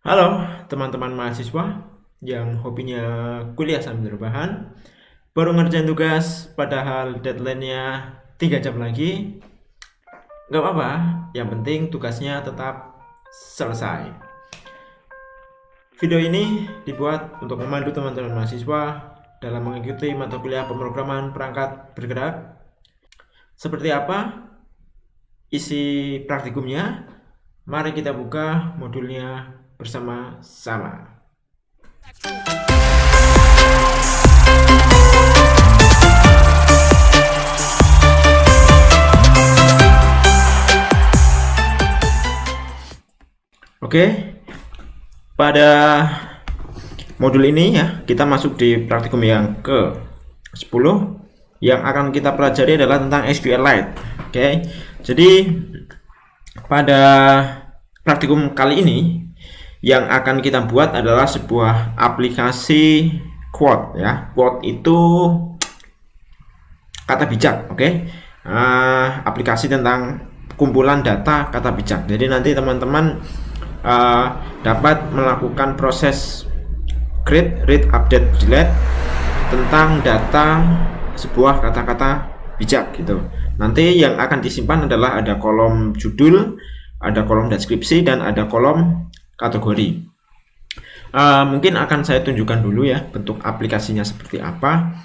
Halo teman-teman mahasiswa yang hobinya kuliah sambil rebahan, baru ngerjain tugas padahal deadline-nya 3 jam lagi. Nggak apa-apa, yang penting tugasnya tetap selesai. Video ini dibuat untuk memandu teman-teman mahasiswa dalam mengikuti mata kuliah pemrograman perangkat bergerak. Seperti apa isi praktikumnya? Mari kita buka modulnya bersama-sama. Oke, pada modul ini ya kita masuk di praktikum yang ke-10. Yang akan kita pelajari adalah tentang SQLite. Oke, jadi pada praktikum kali ini yang akan kita buat adalah sebuah aplikasi quote ya. Quote itu kata bijak, oke. Aplikasi tentang kumpulan data kata bijak. Jadi nanti teman-teman dapat melakukan proses create, read, update, delete tentang data sebuah kata-kata bijak gitu. Nanti yang akan disimpan adalah ada kolom judul, ada kolom deskripsi, dan ada kolom kategori. Mungkin akan saya tunjukkan dulu ya bentuk aplikasinya seperti apa.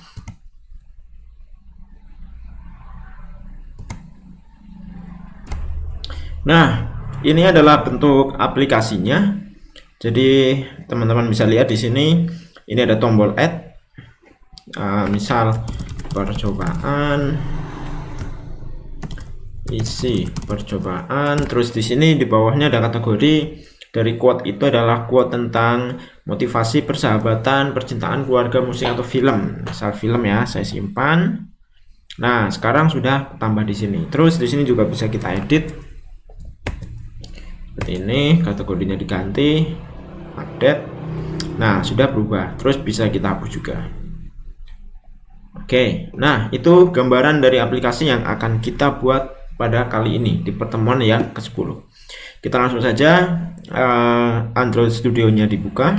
Nah, ini adalah bentuk aplikasinya. Jadi teman-teman bisa lihat di sini. Ini ada tombol add. Misal percobaan, isi percobaan. Terus di sini di bawahnya ada kategori. Dari quote itu adalah quote tentang motivasi, persahabatan, percintaan, keluarga, musik, atau film. Misal film ya, saya simpan. Nah, sekarang sudah tambah di sini. Terus di sini juga bisa kita edit. Seperti ini, kategorinya diganti, update. Nah, sudah berubah. Terus bisa kita hapus juga. Oke, nah itu gambaran dari aplikasi yang akan kita buat pada kali ini di pertemuan yang ke-10. Kita langsung saja Android Studio-nya dibuka.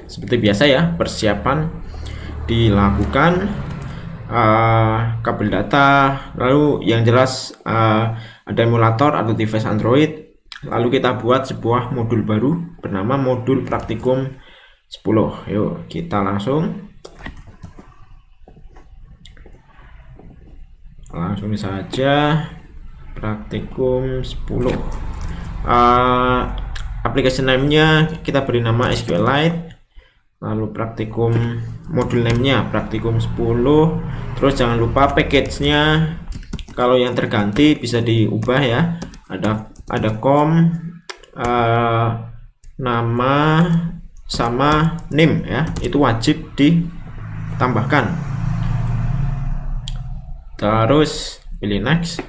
Seperti biasa ya, persiapan dilakukan, kabel data, lalu yang jelas ada emulator atau device Android. Lalu kita buat sebuah modul baru bernama modul praktikum 10. Yuk kita langsung saja praktikum 10. Application name-nya kita beri nama SQLite, lalu praktikum modul name-nya praktikum 10. Terus jangan lupa package-nya kalau yang terganti bisa diubah ya, ada nama sama name ya, itu wajib ditambahkan. Terus pilih next,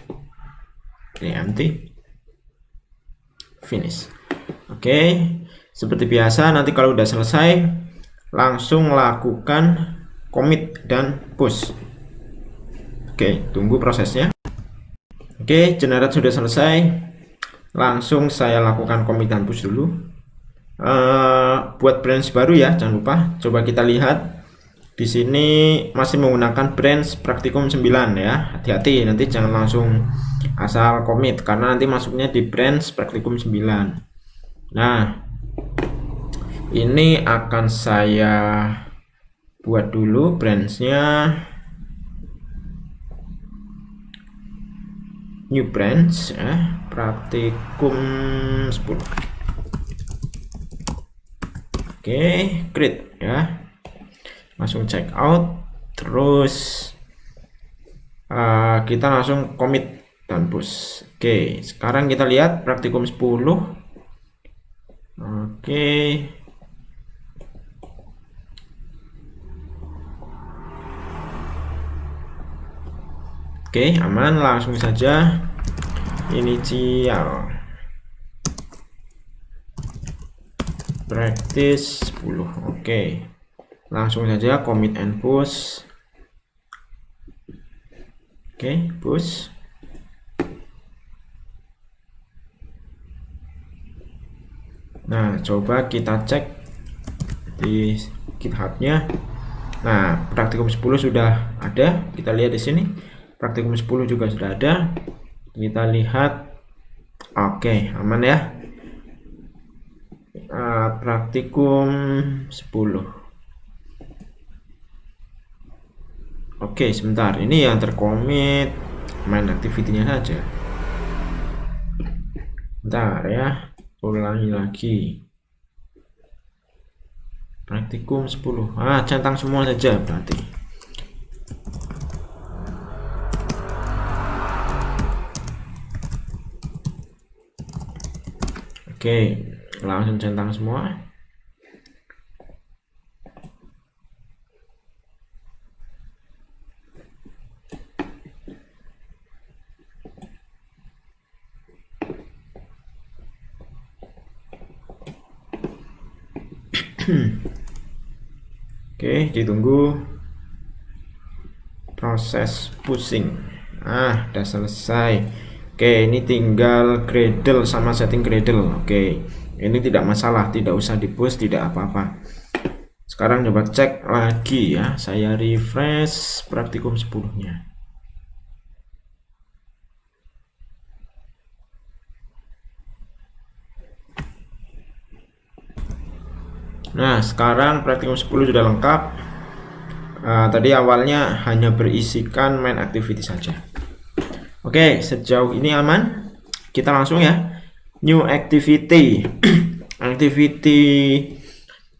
pilih empty, finish. Oke, seperti biasa nanti kalau udah selesai langsung lakukan commit dan push. Oke, tunggu prosesnya. Oke, generate sudah selesai. Langsung saya lakukan commit dan push dulu. Buat branch baru ya, jangan lupa. Coba kita lihat. Di sini masih menggunakan branch praktikum 9 ya. Hati-hati nanti jangan langsung asal commit karena nanti masuknya di branch praktikum 9. Nah, ini akan saya buat dulu branchnya. New branch ya, praktikum 10. Oke, create ya. Langsung check out, terus kita langsung commit dan push. Oke, sekarang kita lihat praktikum 10. Oke, aman. Langsung saja initial practice 10. Oke, langsung saja commit and push. Oke, push. Nah, coba kita cek di GitHub-nya. Nah, praktikum 10 sudah ada. Kita lihat di sini. Praktikum 10 juga sudah ada. Kita lihat. Oke, aman ya. Praktikum 10. Oke, sebentar. Ini yang terkomit main activity-nya saja. Bentar ya. Ulangi lagi. Praktikum 10. Centang semua saja berarti. Oke, langsung centang semua. Oke, ditunggu proses pushing. Udah selesai. Oke, ini tinggal Gradle sama setting Gradle. Oke, ini tidak masalah, tidak usah di push, tidak apa-apa. Sekarang coba cek lagi ya. Saya refresh praktikum 10-nya. Nah, sekarang praktikum 10 sudah lengkap. Tadi awalnya hanya berisikan main activity saja. Oke, sejauh ini aman. Kita langsung ya. New activity. Activity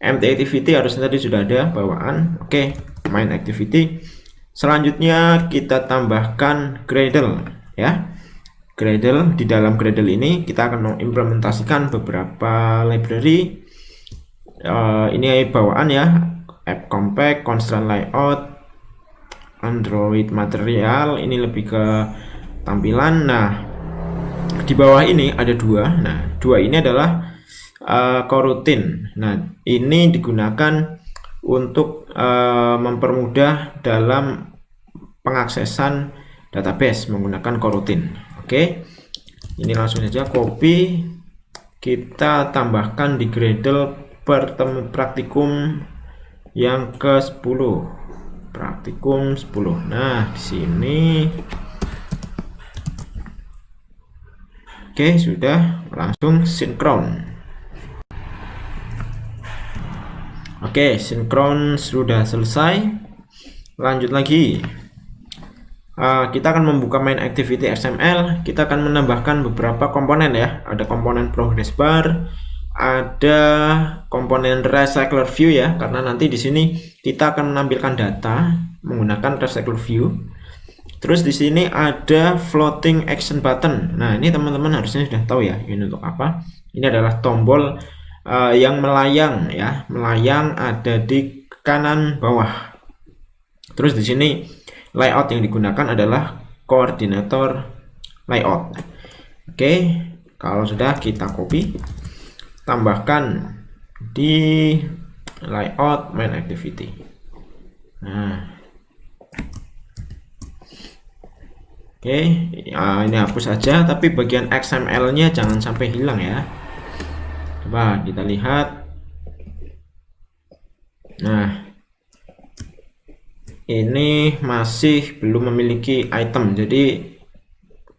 empty activity harusnya tadi sudah ada bawaan. Oke, main activity. Selanjutnya kita tambahkan Gradle ya. Gradle, di dalam Gradle ini kita akan mengimplementasikan beberapa library. Ini bawaan ya, app compact, constraint layout, Android material. Ini lebih ke tampilan. Nah, di bawah ini ada dua. Nah, dua ini adalah coroutine. Nah, ini digunakan untuk mempermudah dalam pengaksesan database menggunakan coroutine. Oke, ini langsung saja copy, kita tambahkan di Gradle praktikum yang ke-10. Praktikum 10. Nah, di sini. Oke, sudah, langsung sinkron. Oke, sinkron sudah selesai. Lanjut lagi. Kita akan membuka main activity XML. Kita akan menambahkan beberapa komponen ya. Ada komponen progress bar, ada komponen recycler view ya, karena nanti di sini kita akan menampilkan data menggunakan recycler view. Terus di sini ada floating action button. Nah, ini teman-teman harusnya sudah tahu ya, ini untuk apa. Ini adalah tombol yang melayang ya, melayang ada di kanan bawah. Terus di sini layout yang digunakan adalah koordinator layout. Oke, kalau sudah kita copy, tambahkan di layout main activity. Nah, oke, ini hapus saja, tapi bagian XML-nya jangan sampai hilang ya. Coba kita lihat. Nah, ini masih belum memiliki item, jadi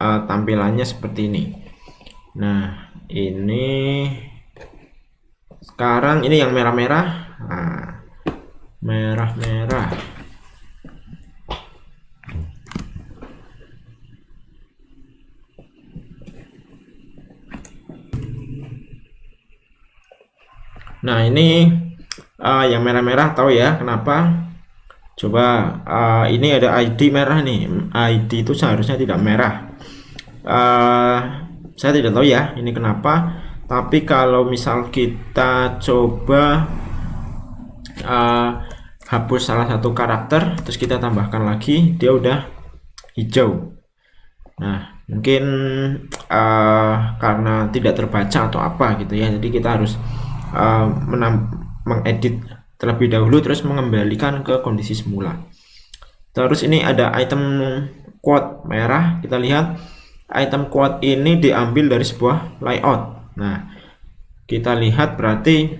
tampilannya seperti ini. Nah, ini sekarang ini yang merah-merah. Nah, merah-merah. Nah, ini yang merah-merah tahu ya kenapa? Coba ini ada ID merah nih. ID itu seharusnya tidak merah. Saya tidak tahu ya ini kenapa. Tapi kalau misal kita coba hapus salah satu karakter, terus kita tambahkan lagi, dia udah hijau. Nah, mungkin karena tidak terbaca atau apa gitu ya. Jadi kita harus mengedit terlebih dahulu, terus mengembalikan ke kondisi semula. Terus ini ada item quote merah. Kita lihat item quote ini diambil dari sebuah layout. Nah, kita lihat berarti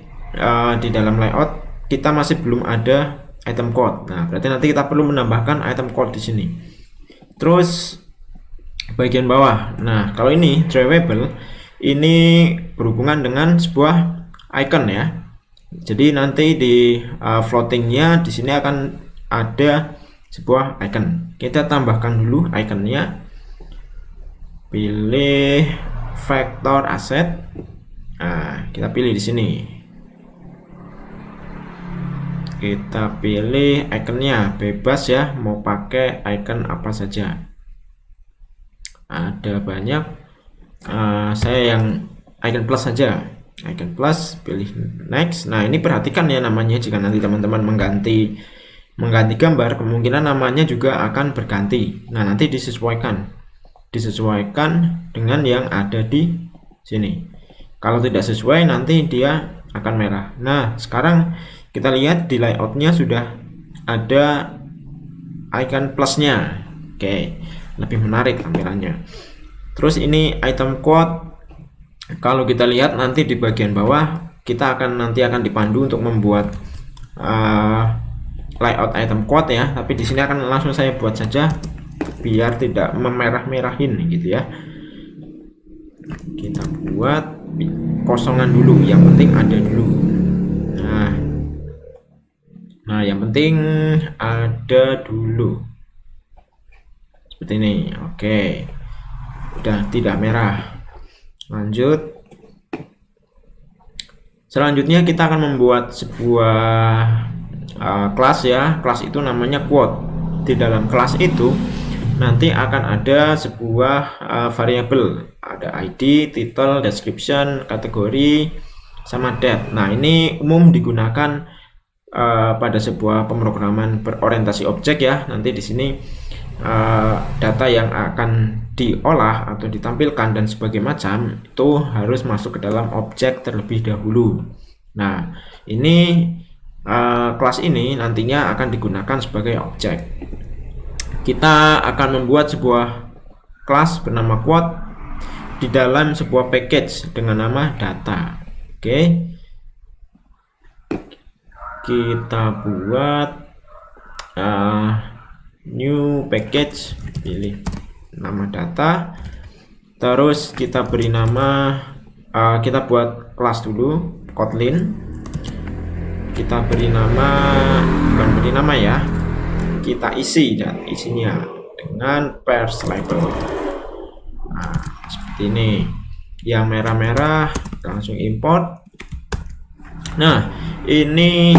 di dalam layout kita masih belum ada item code. Nah, berarti nanti kita perlu menambahkan item code di sini. Terus bagian bawah. Nah, kalau ini drawable, ini berhubungan dengan sebuah icon ya. Jadi nanti di floatingnya di sini akan ada sebuah icon. Kita tambahkan dulu iconnya. Pilih vector asset. Nah, kita pilih di sini. Kita pilih iconnya, bebas ya, mau pakai icon apa saja. Ada banyak. Saya yang icon plus saja. Icon plus, pilih next. Nah, ini perhatikan ya namanya, jika nanti teman-teman mengganti gambar, kemungkinan namanya juga akan berganti. Nah, nanti disesuaikan dengan yang ada di sini. Kalau tidak sesuai nanti dia akan merah. Nah, sekarang kita lihat di layoutnya sudah ada icon plusnya. Oke, lebih menarik tampilannya. Terus ini item code. Kalau kita lihat nanti di bagian bawah, kita nanti akan dipandu untuk membuat layout item code ya. Tapi di sini akan langsung saya buat saja biar tidak memerah-merahin gitu ya. Kita buat kosongan dulu, yang penting ada dulu. Nah, yang penting ada dulu. Seperti ini. Oke. Udah tidak merah. Lanjut. Selanjutnya kita akan membuat sebuah kelas ya. Kelas itu namanya quote. Di dalam kelas itu nanti akan ada sebuah variabel, ada ID, title, description, kategori, sama date. Nah, ini umum digunakan pada sebuah pemrograman berorientasi objek ya. Nanti di sini data yang akan diolah atau ditampilkan dan sebagainya macam itu harus masuk ke dalam objek terlebih dahulu. Nah, ini kelas ini nantinya akan digunakan sebagai objek. Kita akan membuat sebuah kelas bernama quote di dalam sebuah package dengan nama data. Oke. Kita buat new package, pilih nama data, terus kita beri nama, kita buat kelas dulu, Kotlin. Kita beri nama, bukan beri nama ya, kita isi dan isinya dengan parse label. Nah, seperti ini. Yang merah-merah langsung import. Nah, ini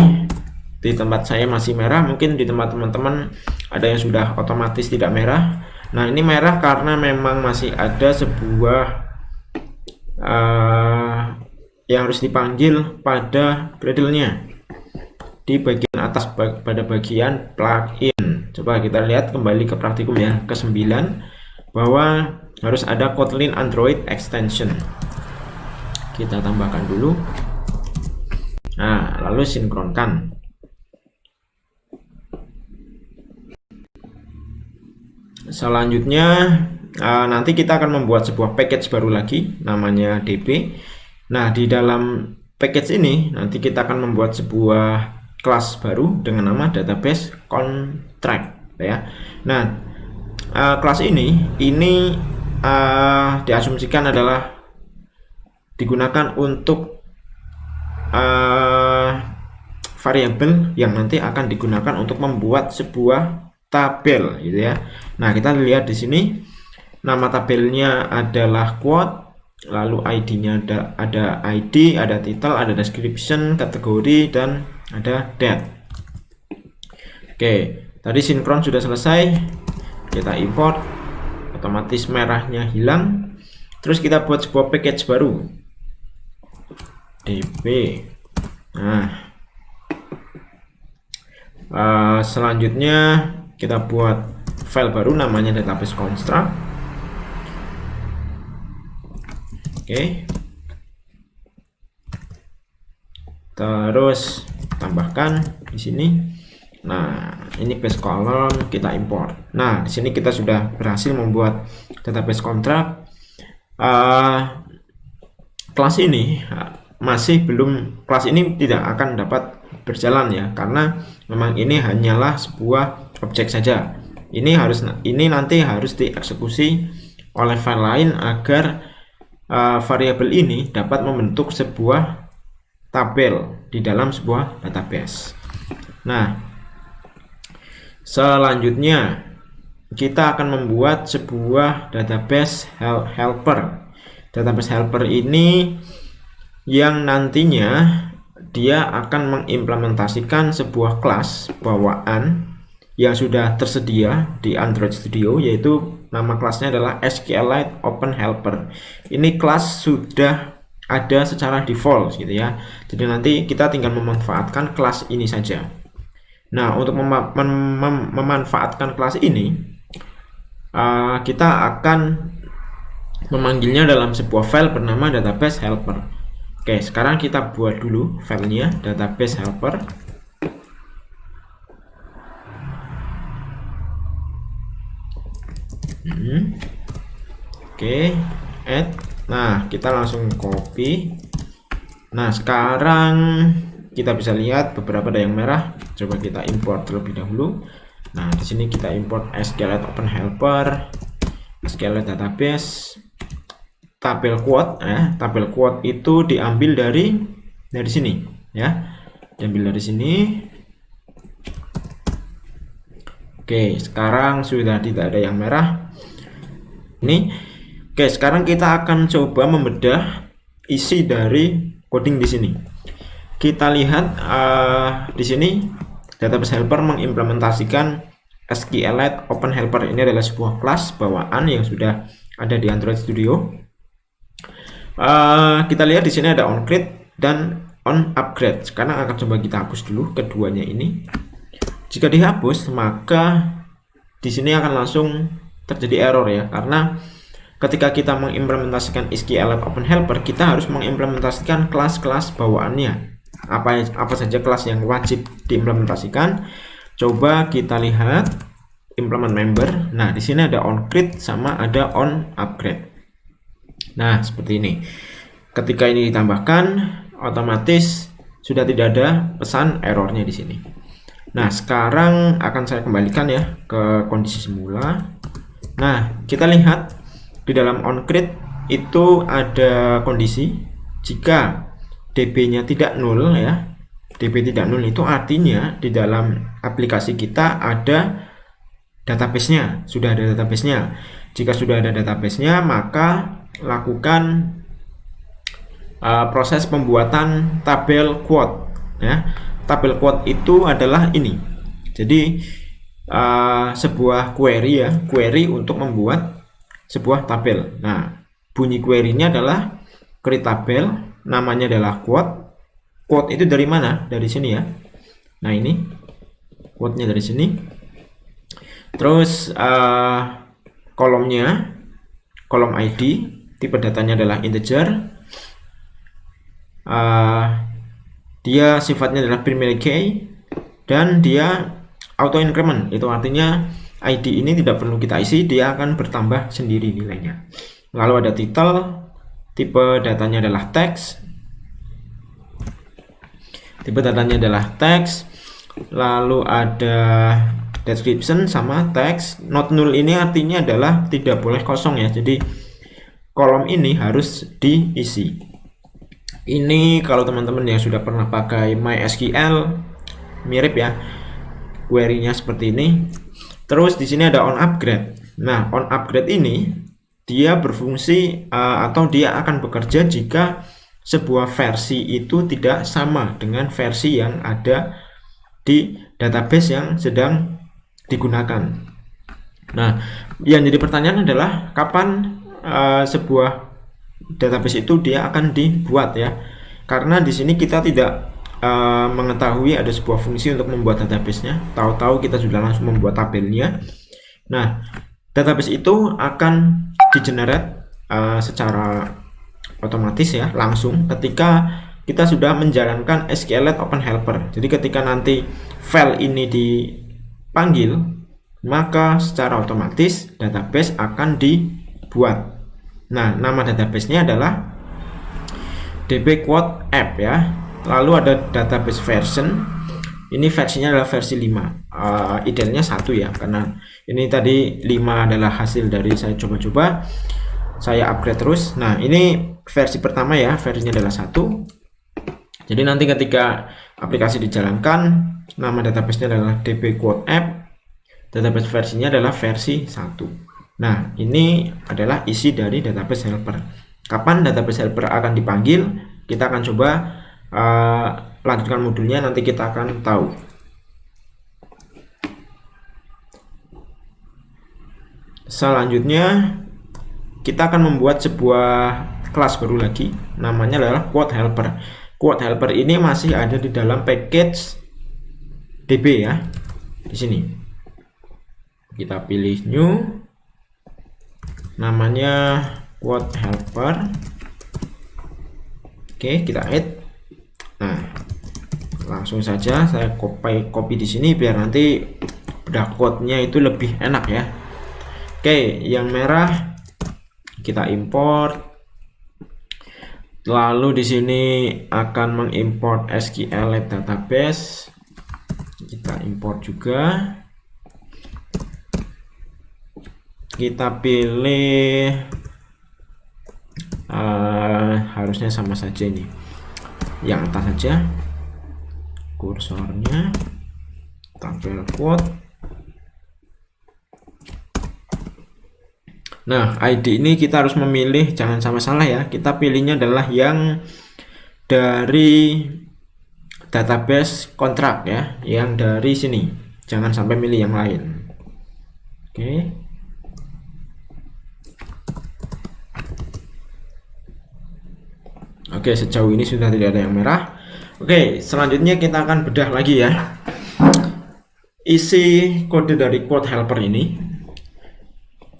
di tempat saya masih merah, mungkin di tempat teman-teman ada yang sudah otomatis tidak merah. Nah, ini merah karena memang masih ada sebuah yang harus dipanggil pada Gradle-nya di bagian atas pada bagian plugin. Coba kita lihat kembali ke praktikum ya, ke-9, bahwa harus ada Kotlin Android extension. Kita tambahkan dulu. Nah, lalu sinkronkan. Selanjutnya nanti kita akan membuat sebuah package baru lagi, namanya db. Nah, di dalam package ini nanti kita akan membuat sebuah kelas baru dengan nama database contract ya. Nah, kelas ini diasumsikan adalah digunakan untuk variabel yang nanti akan digunakan untuk membuat sebuah tabel gitu ya. Nah, kita lihat di sini nama tabelnya adalah quote, lalu ID-nya ada ID, ada title, ada description, kategori, dan ada date. Oke, tadi sinkron sudah selesai. Kita import, otomatis merahnya hilang. Terus kita buat sebuah package baru, db. Nah, selanjutnya kita buat file baru namanya database construct. Oke. Terus tambahkan di sini. Nah, ini base column kita import. Nah, di sini kita sudah berhasil membuat database contract. Kelas ini masih belum, kelas ini tidak akan dapat berjalan ya, karena memang ini hanyalah sebuah objek saja. Ini nanti harus dieksekusi oleh file lain agar variabel ini dapat membentuk sebuah tabel di dalam sebuah database. Nah, selanjutnya kita akan membuat sebuah database helper. Database helper ini yang nantinya dia akan mengimplementasikan sebuah kelas bawaan yang sudah tersedia di Android Studio, yaitu nama kelasnya adalah SQLite Open Helper. Ini kelas sudah ada secara default gitu ya. Jadi nanti kita tinggal memanfaatkan kelas ini saja. Nah, untuk memanfaatkan kelas ini, kita akan memanggilnya dalam sebuah file bernama database helper. Oke, sekarang kita buat dulu filenya database helper. Oke, add. Nah, kita langsung copy. Nah, sekarang kita bisa lihat beberapa ada yang merah. Coba kita import terlebih dahulu. Nah, di sini kita import SQLite Open Helper, SQLite Database, tabel quote. Tabel quote itu diambil dari sini ya, diambil dari sini. Oke, sekarang sudah tidak ada yang merah ini. Oke, sekarang kita akan coba membedah isi dari coding di sini. Kita lihat di sini database helper mengimplementasikan SQLite Open Helper. Ini adalah sebuah kelas bawaan yang sudah ada di Android Studio. Kita lihat di sini ada onCreate dan onUpgrade. Sekarang akan coba kita hapus dulu keduanya ini. Jika dihapus, maka di sini akan langsung terjadi error ya, karena ketika kita mengimplementasikan SQLite Open Helper, kita harus mengimplementasikan kelas-kelas bawaannya. Apa saja kelas yang wajib diimplementasikan? Coba kita lihat implement member. Nah, di sini ada onCreate sama ada onUpgrade. Nah, seperti ini. Ketika ini ditambahkan, otomatis sudah tidak ada pesan errornya di sini. Nah, sekarang akan saya kembalikan ya ke kondisi semula. Nah, kita lihat di dalam onCreate itu ada kondisi jika DB-nya tidak nol ya. DB tidak nol itu artinya di dalam aplikasi kita ada database-nya, sudah ada database-nya. Jika sudah ada database-nya, maka lakukan proses pembuatan tabel quote ya. Tabel quote itu adalah ini. Jadi sebuah query ya, query untuk membuat sebuah tabel. Nah, bunyi query-nya adalah create tabel, namanya adalah quote. Quote itu dari mana? Dari sini ya. Nah, ini quote-nya dari sini. Terus kolomnya, kolom ID, tipe datanya adalah integer. Dia sifatnya adalah primary key dan dia auto increment. Itu artinya ID ini tidak perlu kita isi, dia akan bertambah sendiri nilainya. Lalu ada title, tipe datanya adalah text. Tipe datanya adalah text. Lalu ada description sama text. Not null ini artinya adalah tidak boleh kosong ya. Jadi kolom ini harus diisi. Ini kalau teman-teman yang sudah pernah pakai MySQL mirip ya, query-nya seperti ini. Terus di sini ada onUpgrade. Nah, onUpgrade ini dia berfungsi atau dia akan bekerja jika sebuah versi itu tidak sama dengan versi yang ada di database yang sedang digunakan. Nah, yang jadi pertanyaan adalah kapan sebuah database itu dia akan dibuat ya, karena di sini kita tidak mengetahui ada sebuah fungsi untuk membuat database-nya. Tahu-tahu kita sudah langsung membuat tabelnya. Nah, database itu akan di-generate secara otomatis ya, langsung ketika kita sudah menjalankan SQLite Open Helper. Jadi ketika nanti file ini dipanggil, maka secara otomatis database akan dibuat. Nah, nama database-nya adalah DB quote app ya. Lalu ada database version. Ini versinya adalah versi 5. Idealnya 1 ya, karena ini tadi 5 adalah hasil dari saya coba-coba, saya upgrade terus. Nah, ini versi pertama ya, versinya adalah 1. Jadi nanti ketika aplikasi dijalankan, nama database-nya adalah DB quote app, database versinya adalah versi 1. Nah, ini adalah isi dari database helper. Kapan database helper akan dipanggil, kita akan coba lanjutkan modulnya, nanti kita akan tahu. Selanjutnya kita akan membuat sebuah kelas baru lagi, namanya adalah quote helper. Quote helper ini masih ada di dalam package DB ya. Di sini kita pilih new, namanya quote helper. Oke, kita add. Nah, langsung saja saya copy di sini biar nanti bedah code-nya itu lebih enak ya. Oke, yang merah kita import. Lalu di sini akan mengimport SQLite database. Kita import juga. Kita pilih harusnya sama saja ini. Yang atas saja. Kursornya tabel quote. Nah, ID ini kita harus memilih, jangan sampai salah ya. Kita pilihnya adalah yang dari database kontrak ya, yang dari sini. Jangan sampai milih yang lain. Oke. Oke, sejauh ini sudah tidak ada yang merah. Oke, selanjutnya kita akan bedah lagi ya. Isi kode dari quote helper ini.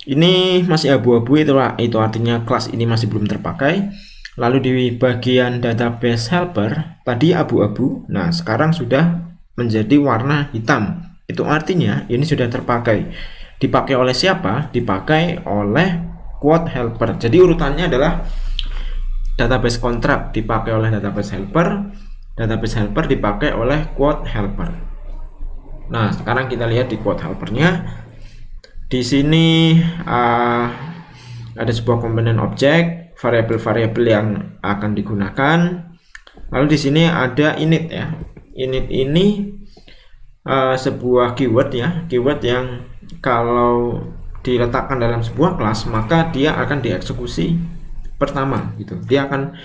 Ini masih abu-abu, itu artinya kelas ini masih belum terpakai. Lalu di bagian database helper tadi abu-abu. Nah, sekarang sudah menjadi warna hitam. Itu artinya ini sudah terpakai. Dipakai oleh siapa? Dipakai oleh quote helper. Jadi urutannya adalah database kontrak dipakai oleh database helper dipakai oleh quote helper. Nah, sekarang kita lihat di quote helpernya. Di sini ada sebuah komponen objek, variabel-variabel yang akan digunakan. Lalu di sini ada init ya. Init ini sebuah keyword ya, keyword yang kalau diletakkan dalam sebuah kelas maka dia akan dieksekusi pertama gitu. Dia akan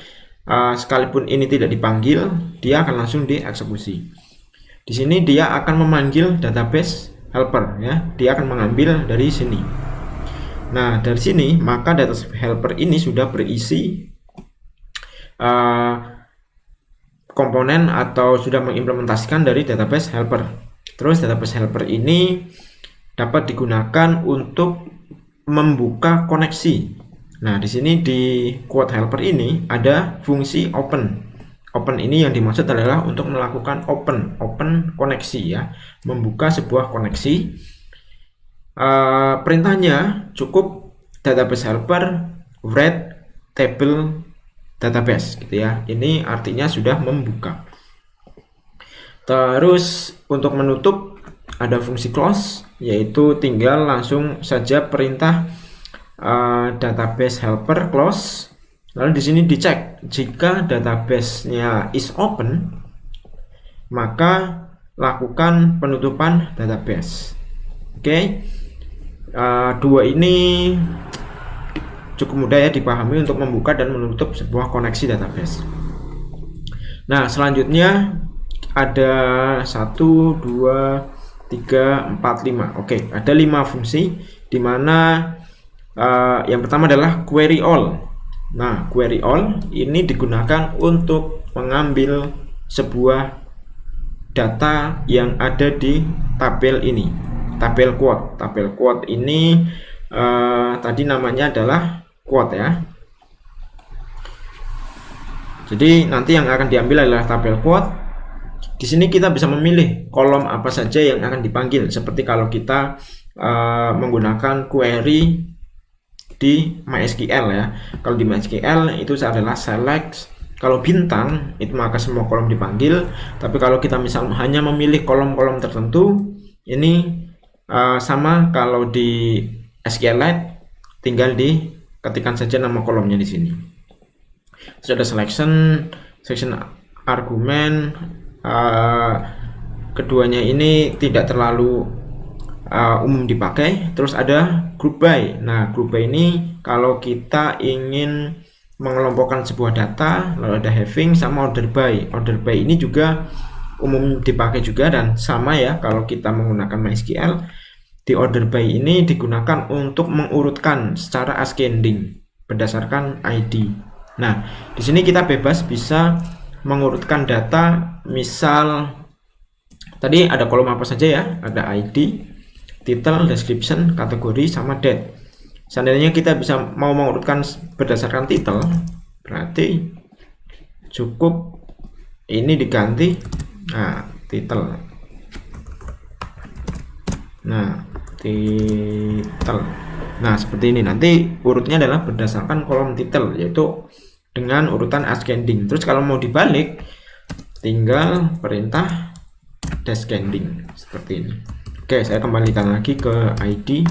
sekalipun ini tidak dipanggil, dia akan langsung dieksekusi. Di sini dia akan memanggil database helper ya. Dia akan mengambil dari sini. Nah, dari sini maka database helper ini sudah berisi komponen atau sudah mengimplementasikan dari database helper. Terus database helper ini dapat digunakan untuk membuka koneksi. Nah, di sini di quote helper ini ada fungsi open. Open ini yang dimaksud adalah untuk melakukan open koneksi ya, membuka sebuah koneksi. Perintahnya cukup database helper read table database gitu ya. Ini artinya sudah membuka. Terus untuk menutup ada fungsi close, yaitu tinggal langsung saja perintah database helper close. Lalu di sini dicek jika database-nya is open, maka lakukan penutupan database. Oke. Dua ini cukup mudah ya dipahami untuk membuka dan menutup sebuah koneksi database. Nah, selanjutnya ada 1, 2, 3, 4, 5. Oke, ada 5 fungsi di mana yang pertama adalah query all. Nah, query all ini digunakan untuk mengambil sebuah data yang ada di tabel ini, tabel quote. Tabel quote ini tadi namanya adalah quote ya. Jadi nanti yang akan diambil adalah tabel quote. Di sini kita bisa memilih kolom apa saja yang akan dipanggil, seperti kalau kita menggunakan query di MySQL ya. Kalau di MySQL itu adalah select Kalau bintang itu maka semua kolom dipanggil, tapi kalau kita misal hanya memilih kolom-kolom tertentu, ini sama kalau di SQLite tinggal diketikkan saja nama kolomnya di sini. Terus ada section argumen, keduanya ini tidak terlalu umum dipakai. Terus ada group by. Nah, group by ini kalau kita ingin mengelompokkan sebuah data, lalu ada having sama order by. Order by ini juga umum dipakai juga dan sama ya, kalau kita menggunakan MySQL, di order by ini digunakan untuk mengurutkan secara ascending berdasarkan ID. Nah, di sini kita bebas bisa mengurutkan data, misal tadi ada kolom apa saja ya, ada ID, title, description, kategori, sama date. Seandainya kita bisa mau mengurutkan berdasarkan title, berarti cukup ini diganti, title. Title. Nah, seperti ini. Nanti urutnya adalah berdasarkan kolom title, yaitu dengan urutan ascending. Terus kalau mau dibalik, tinggal perintah descending seperti ini. Oke, saya kembalikan lagi ke ID.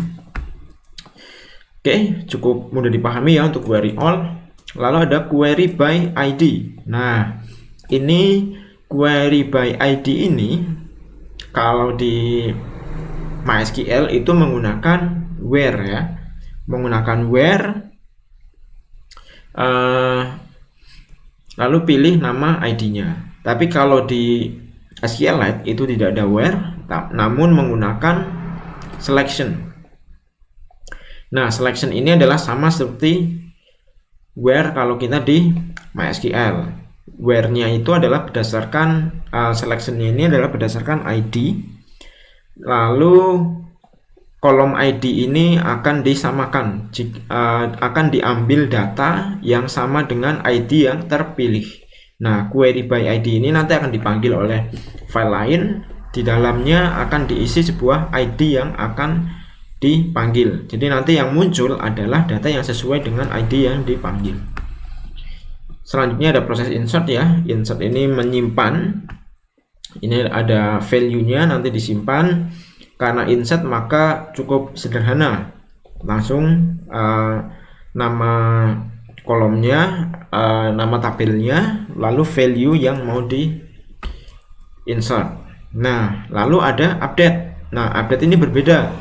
Oke, cukup mudah dipahami ya untuk query all. Lalu ada query by ID. Nah, ini query by ID ini kalau di MySQL itu menggunakan where ya, menggunakan where, lalu pilih nama ID-nya. Tapi kalau di SQLite itu tidak ada where, namun menggunakan selection. Nah, selection ini adalah sama seperti where kalau kita di MySQL. Where-nya itu adalah berdasarkan selection-nya ini adalah berdasarkan ID. Lalu kolom ID ini akan disamakan, akan diambil data yang sama dengan ID yang terpilih. Nah, query by ID ini nanti akan dipanggil oleh file lain, di dalamnya akan diisi sebuah ID yang akan dipanggil. Jadi nanti yang muncul adalah data yang sesuai dengan ID yang dipanggil. Selanjutnya ada proses insert ya. Insert ini menyimpan. Ini ada value-nya nanti disimpan. Karena insert maka cukup sederhana. Langsung nama kolomnya, nama tabelnya, lalu value yang mau di insert. Nah, lalu ada update. Nah, update ini berbeda.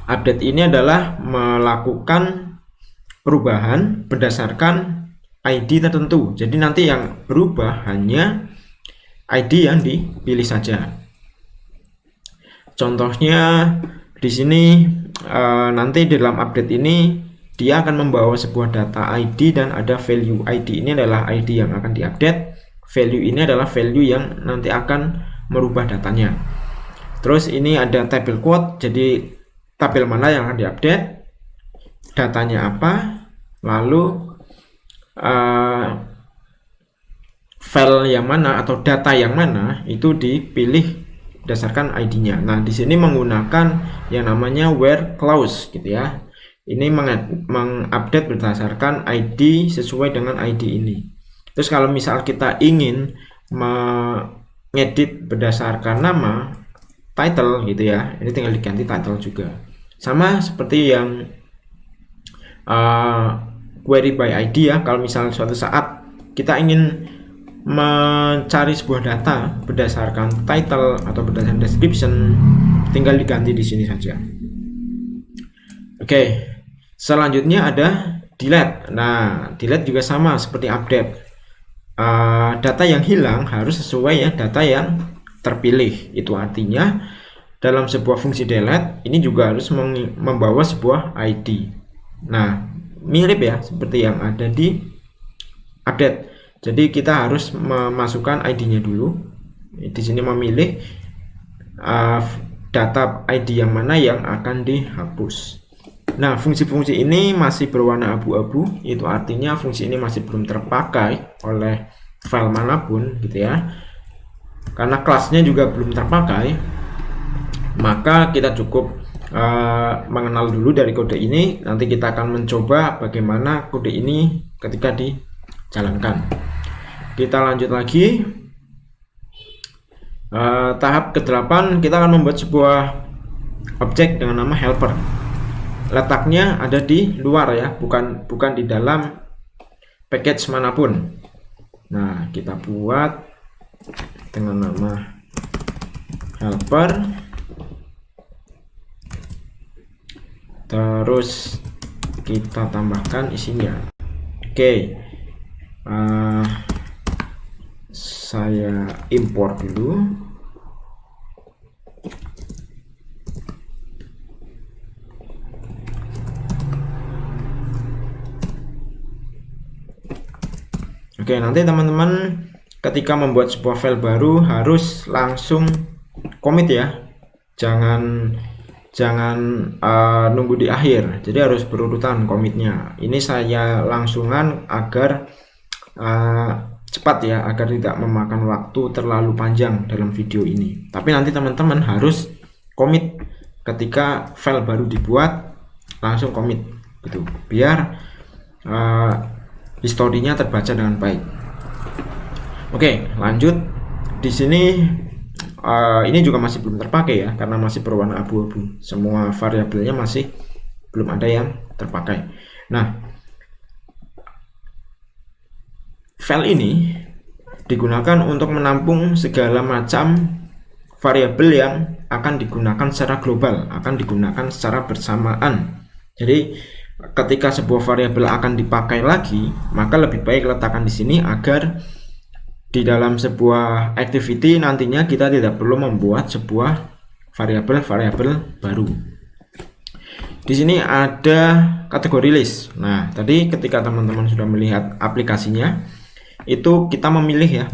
Update ini adalah melakukan perubahan berdasarkan ID tertentu. Jadi nanti yang berubah hanya ID yang dipilih saja. Contohnya di sini nanti dalam update ini dia akan membawa sebuah data ID dan ada value. ID ini adalah ID yang akan diupdate. Value ini adalah value yang nanti akan merubah datanya. Terus ini ada table quote. Jadi tabel mana yang akan diupdate, datanya apa, lalu file yang mana atau data yang mana itu dipilih berdasarkan ID-nya. Nah, di sini menggunakan yang namanya where clause gitu ya. Ini mengupdate berdasarkan ID sesuai dengan ID ini. Terus kalau misal kita ingin mengedit berdasarkan nama, title gitu ya, ini tinggal diganti title juga. Sama seperti yang query by ID ya. Kalau misalnya suatu saat kita ingin mencari sebuah data berdasarkan title atau berdasarkan description, tinggal diganti di sini saja. Oke, selanjutnya ada delete. Nah, delete juga sama seperti update. Data yang hilang harus sesuai ya data yang terpilih. Itu artinya dalam sebuah fungsi delete ini juga harus membawa sebuah ID. Nah, mirip ya seperti yang ada di update. Jadi kita harus memasukkan ID-nya dulu. Di sini memilih data ID yang mana yang akan dihapus. Nah, fungsi-fungsi ini masih berwarna abu-abu. Itu artinya fungsi ini masih belum terpakai oleh file manapun gitu ya. Karena kelasnya juga belum terpakai. Maka kita cukup mengenal dulu dari kode ini. Nanti kita akan mencoba bagaimana kode ini ketika di jalankan. Kita lanjut lagi. Tahap ke-8, kita akan membuat sebuah objek dengan nama helper. Letaknya ada di luar ya, bukan di dalam package manapun. Nah, kita buat dengan nama helper. Terus kita tambahkan isinya. Oke. Saya import dulu. Oke, nanti teman-teman ketika membuat sebuah file baru harus langsung commit ya. Jangan nunggu di akhir. Jadi harus berurutan commitnya. Ini saya langsungan agar cepat ya, agar tidak memakan waktu terlalu panjang dalam video ini. Tapi nanti teman-teman harus commit ketika file baru dibuat, langsung commit gitu, biar historinya terbaca dengan baik. Oke, lanjut. Di sini ini juga masih belum terpakai ya, karena masih berwarna abu-abu. Semua variabelnya masih belum ada yang terpakai. Nah, file ini digunakan untuk menampung segala macam variabel yang akan digunakan secara global, akan digunakan secara bersamaan. Jadi ketika sebuah variabel akan dipakai lagi, maka lebih baik letakkan di sini agar di dalam sebuah activity nantinya kita tidak perlu membuat sebuah variabel baru. Di sini ada kategori list. Nah, tadi ketika teman-teman sudah melihat aplikasinya, itu kita memilih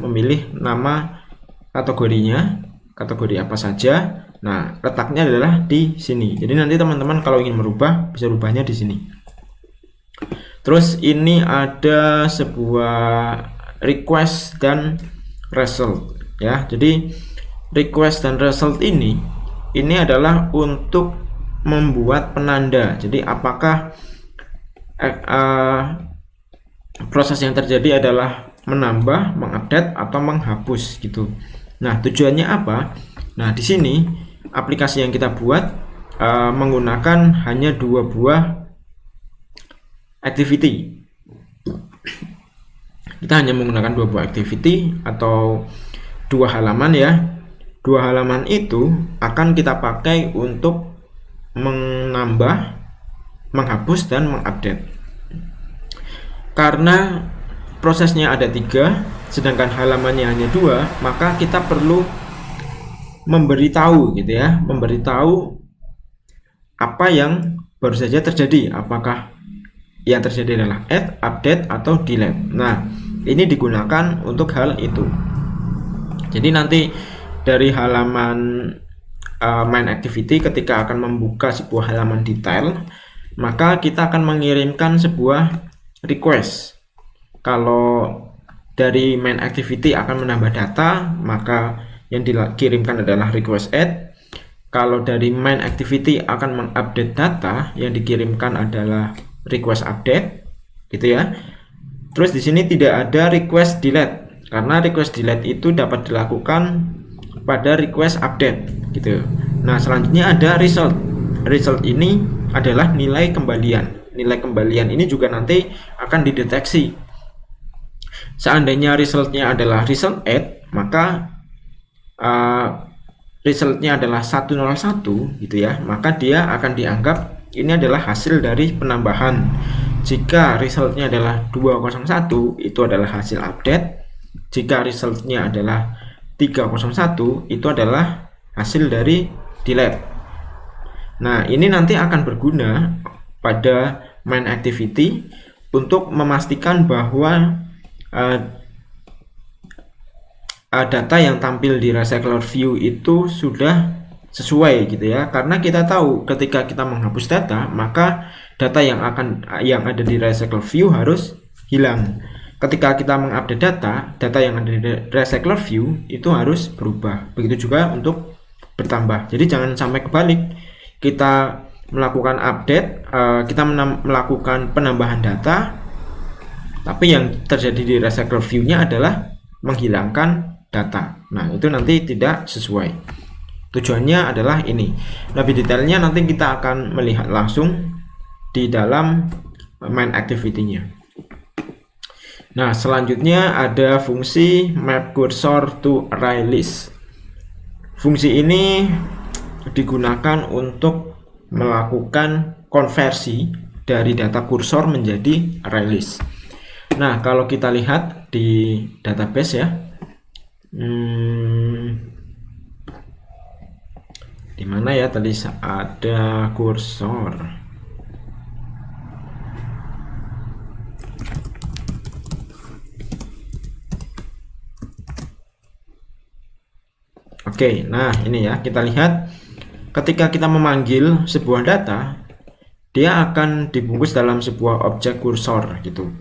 nama kategorinya, kategori apa saja. Nah, letaknya adalah di sini. Jadi nanti teman-teman kalau ingin merubah bisa rubahnya di sini. Terus ini ada sebuah request dan result ya. Jadi request dan result ini adalah untuk membuat penanda. Jadi apakah proses yang terjadi adalah menambah, mengupdate atau menghapus gitu. Nah, tujuannya apa? Nah, di sini aplikasi yang kita buat menggunakan hanya 2 buah activity. Kita hanya menggunakan 2 buah activity atau 2 halaman ya. 2 halaman itu akan kita pakai untuk menambah, menghapus dan mengupdate. Karena prosesnya ada 3, sedangkan halamannya hanya 2, maka kita perlu memberitahu gitu ya, memberitahu apa yang baru saja terjadi, apakah yang terjadi adalah add, update atau delete. Nah, ini digunakan untuk hal itu. Jadi nanti dari halaman main activity ketika akan membuka sebuah halaman detail, maka kita akan mengirimkan sebuah request. Kalau dari main activity akan menambah data, maka yang dikirimkan adalah request add. Kalau dari main activity akan mengupdate data, yang dikirimkan adalah request update, gitu ya. Terus di sini tidak ada request delete, karena request delete itu dapat dilakukan pada request update, gitu. Nah, selanjutnya ada result. Result ini adalah nilai kembalian. Nilai kembalian ini juga nanti akan dideteksi. Seandainya resultnya adalah result add, maka resultnya adalah 101 gitu ya, maka dia akan dianggap ini adalah hasil dari penambahan. Jika resultnya adalah 201, itu adalah hasil update. Jika resultnya adalah 301, itu adalah hasil dari delete. Nah, ini nanti akan berguna pada main activity untuk memastikan bahwa data yang tampil di recycler view itu sudah sesuai gitu ya, karena kita tahu ketika kita menghapus data, maka data yang ada di recycler view harus hilang. Ketika kita mengupdate data yang ada di recycler view itu harus berubah. Begitu juga untuk bertambah. Jadi jangan sampai kebalik. Kita melakukan update, kita melakukan penambahan data, Tapi yang terjadi di recycle view-nya adalah menghilangkan data. Nah, itu nanti tidak sesuai. Tujuannya adalah ini. Lebih detailnya nanti kita akan melihat langsung di dalam main activity-nya. Nah, selanjutnya ada fungsi map cursor to array list. Fungsi ini digunakan untuk melakukan konversi dari data kursor menjadi array list. Nah, kalau kita lihat di database ya, di mana ya tadi ada kursor. Oke, nah ini ya, kita lihat ketika kita memanggil sebuah data, dia akan dibungkus dalam sebuah objek kursor gitu.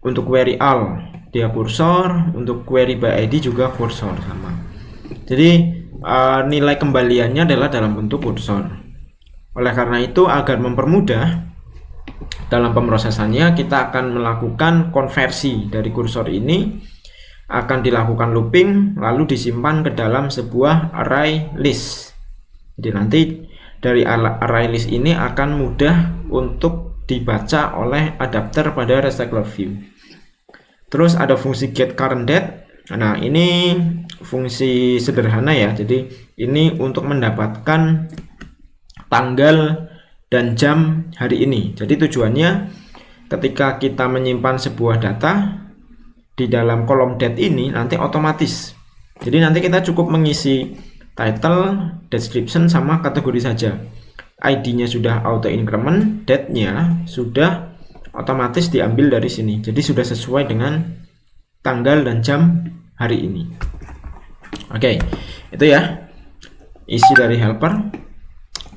Untuk query all dia kursor, untuk query by ID juga kursor sama. Jadi nilai kembaliannya adalah dalam bentuk kursor. Oleh karena itu, agar mempermudah dalam pemrosesannya, kita akan melakukan konversi dari kursor ini, akan dilakukan looping lalu disimpan ke dalam sebuah array list. Jadi nanti dari array list ini akan mudah untuk dibaca oleh adapter pada recycler view. Terus ada fungsi get current date. Nah, ini fungsi sederhana ya. Jadi ini untuk mendapatkan tanggal dan jam hari ini. Jadi tujuannya ketika kita menyimpan sebuah data di dalam kolom date ini nanti otomatis. Jadi nanti kita cukup mengisi title, description sama kategori saja. ID-nya sudah auto increment, date-nya sudah otomatis diambil dari sini. Jadi sudah sesuai dengan tanggal dan jam hari ini. Oke, itu ya isi dari helper.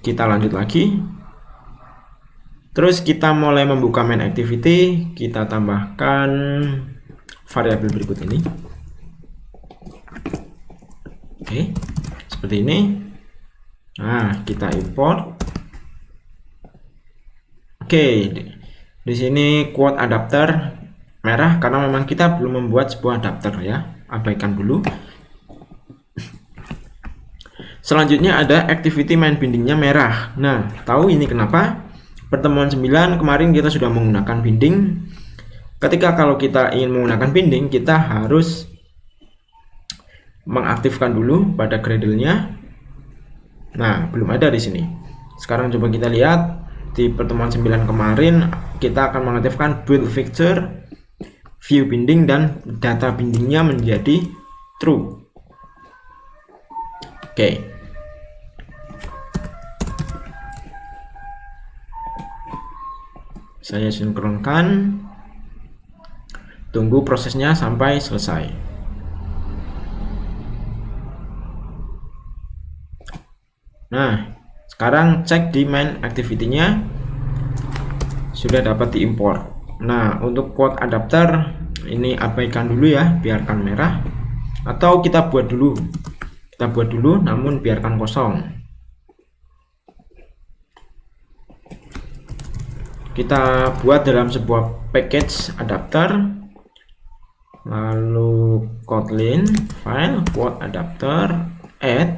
Kita lanjut lagi. Terus kita mulai membuka main activity. Kita tambahkan variabel berikut ini. Oke, seperti ini. Nah, kita import. Oke, di sini quote adapter merah karena memang kita belum membuat sebuah adapter ya. Abaikan dulu. Selanjutnya ada activity main bindingnya merah. Nah, tahu ini kenapa? Pertemuan 9 kemarin kita sudah menggunakan binding. Ketika kalau kita ingin menggunakan binding, kita harus mengaktifkan dulu pada Gradle-nya. Nah, belum ada di sini. Sekarang coba kita lihat di pertemuan 9 kemarin kita akan mengaktifkan build fixture, view binding, dan data bindingnya menjadi true. Oke. Saya sinkronkan. Tunggu prosesnya sampai selesai. Nah, sekarang cek di main activity-nya sudah dapat diimport. Nah, untuk quote adapter ini abaikan dulu ya, biarkan merah. Atau kita buat dulu. Kita buat dulu namun biarkan kosong. Kita buat dalam sebuah package adapter. Lalu Kotlin file quote adapter add.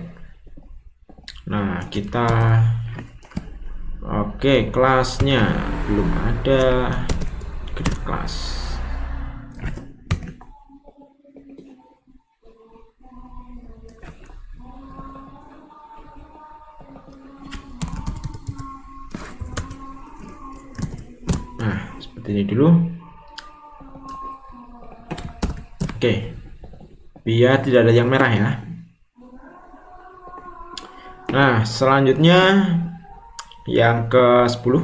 Nah, kita oke, kelasnya belum ada, create class. Nah, seperti ini dulu. Oke, biar tidak ada yang merah ya. Nah, selanjutnya yang ke-10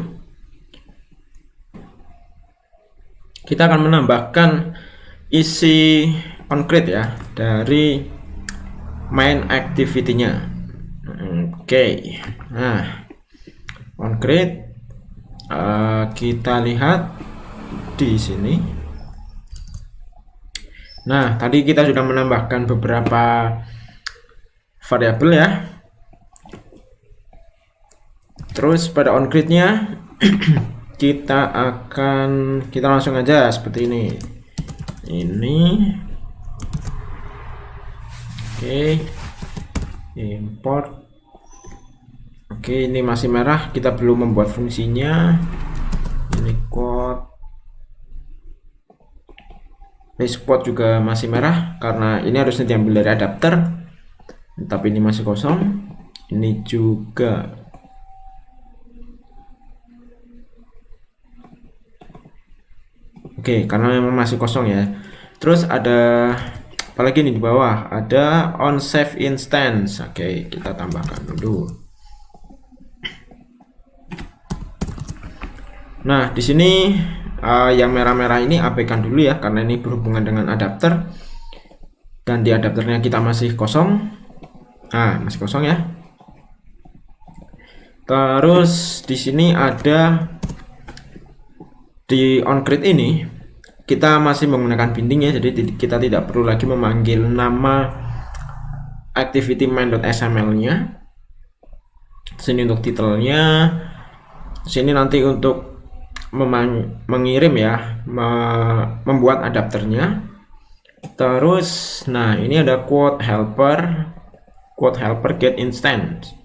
kita akan menambahkan isi onCreate ya dari main activity-nya. Oke. Nah, onCreate kita lihat di sini. Nah, tadi kita sudah menambahkan beberapa variabel ya. Terus pada onCreate-nya kita langsung aja seperti ini. Oke, import. Oke, ini masih merah, kita belum membuat fungsinya. Ini code base code juga masih merah karena ini harusnya diambil dari adapter, tapi ini masih kosong. Ini juga oke, karena memang masih kosong ya. Terus ada apalagi nih di bawah, ada on save instance. Oke, kita tambahkan dulu. Nah, di sini yang merah-merah ini abaikan dulu ya, karena ini berhubungan dengan adapter dan di adapternya kita masih kosong. Nah, masih kosong ya. Terus di sini ada di onCreate ini kita masih menggunakan binding ya, jadi kita tidak perlu lagi memanggil nama activity main.xml-nya. Sini untuk titelnya, sini nanti untuk mengirim ya, membuat adapternya. Terus nah ini ada quote helper get instance.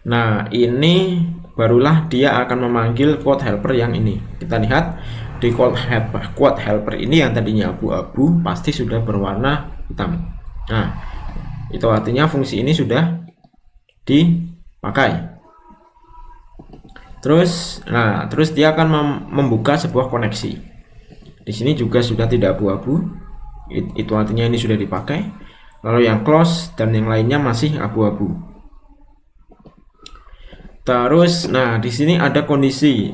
Nah ini barulah dia akan memanggil quote helper yang ini. Kita lihat di quote helper ini yang tadinya abu-abu pasti sudah berwarna hitam. Nah itu artinya fungsi ini sudah dipakai. Terus dia akan membuka sebuah koneksi. Di sini juga sudah tidak abu-abu. Itu artinya ini sudah dipakai. Lalu yang close dan yang lainnya masih abu-abu. Terus nah di sini ada kondisi.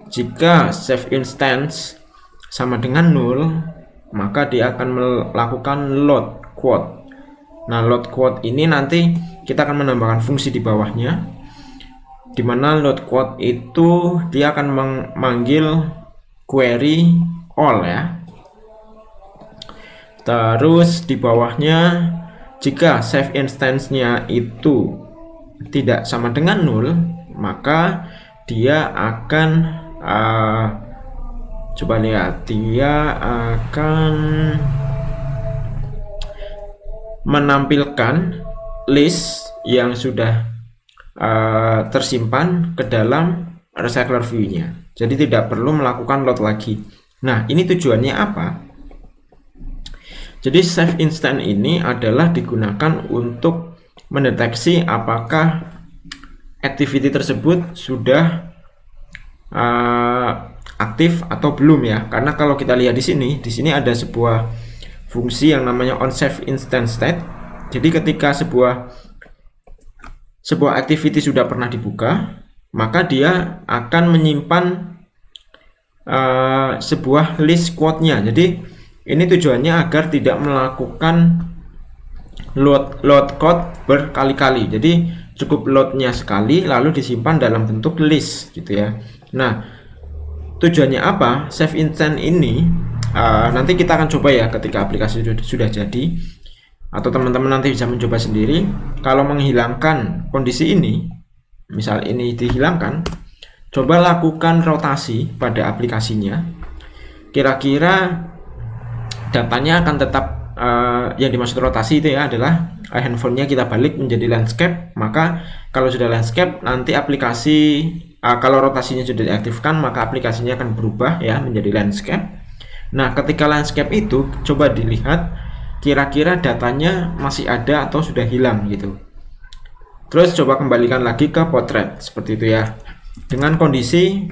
Jika save instance sama dengan 0, maka dia akan melakukan load quote. Nah, load quote ini nanti kita akan menambahkan fungsi di bawahnya, dimana load quote itu dia akan memanggil query all ya. Terus di bawahnya jika save instance-nya itu tidak sama dengan 0, maka dia akan coba lihat, dia akan menampilkan list yang sudah tersimpan ke dalam recycler view-nya. Jadi tidak perlu melakukan load lagi. Nah, ini tujuannya apa? Jadi save instance ini adalah digunakan untuk mendeteksi apakah activity tersebut sudah aktif atau belum ya. Karena kalau kita lihat di sini ada sebuah fungsi yang namanya onSave instance state. Jadi ketika sebuah activity sudah pernah dibuka, maka dia akan menyimpan sebuah list quote-nya. Jadi ini tujuannya agar tidak melakukan load code berkali-kali. Jadi cukup loadnya sekali lalu disimpan dalam bentuk list gitu ya. Nah, tujuannya apa? Save instance ini nanti kita akan coba ya ketika aplikasi sudah jadi, atau teman-teman nanti bisa mencoba sendiri. Kalau menghilangkan kondisi ini, misal ini dihilangkan, coba lakukan rotasi pada aplikasinya. Kira-kira datanya akan tetap yang dimaksud rotasi itu ya adalah handphonenya kita balik menjadi landscape. Maka kalau sudah landscape, nanti aplikasi kalau rotasinya sudah diaktifkan, maka aplikasinya akan berubah ya menjadi landscape. Nah, ketika landscape itu coba dilihat kira-kira datanya masih ada atau sudah hilang gitu. Terus coba kembalikan lagi ke portrait seperti itu ya. Dengan kondisi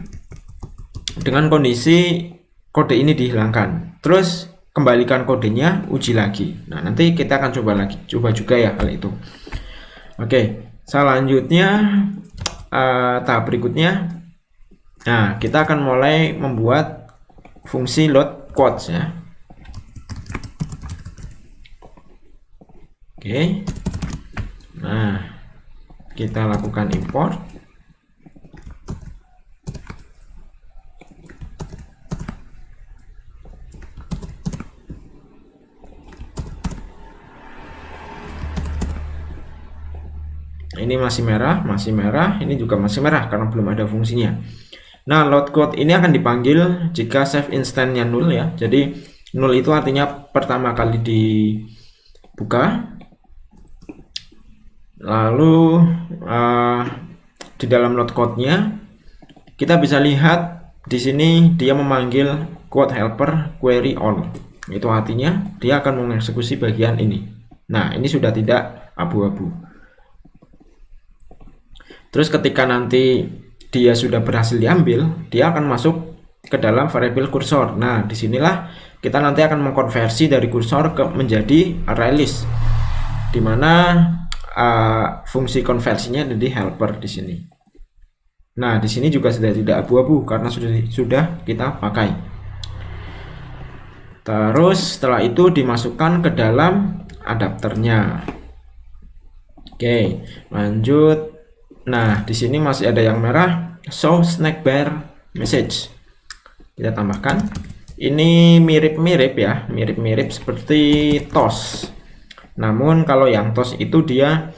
kode ini dihilangkan. Terus kembalikan kodenya, uji lagi. Nah, nanti kita akan coba juga ya hal itu. Oke, selanjutnya tahap berikutnya. Nah, kita akan mulai membuat fungsi load quotes ya. Oke. Nah, kita lakukan import. Ini masih merah, ini juga masih merah karena belum ada fungsinya. Nah, load code ini akan dipanggil jika save instance-nya null ya. Jadi null itu artinya pertama kali dibuka. Lalu di dalam load code-nya kita bisa lihat di sini dia memanggil quote helper query all. Itu artinya dia akan mengeksekusi bagian ini. Nah, ini sudah tidak abu-abu. Terus ketika nanti dia sudah berhasil diambil, dia akan masuk ke dalam variabel kursor. Nah, disinilah kita nanti akan mengkonversi dari kursor ke menjadi array list, dimana fungsi konversinya ada di helper di sini. Nah, di sini juga sudah tidak abu-abu karena sudah kita pakai. Terus setelah itu dimasukkan ke dalam adapternya. Oke, lanjut. Nah, di sini masih ada yang merah, show snack bar message. Kita tambahkan. Ini mirip-mirip ya, mirip-mirip seperti toast. Namun kalau yang toast itu dia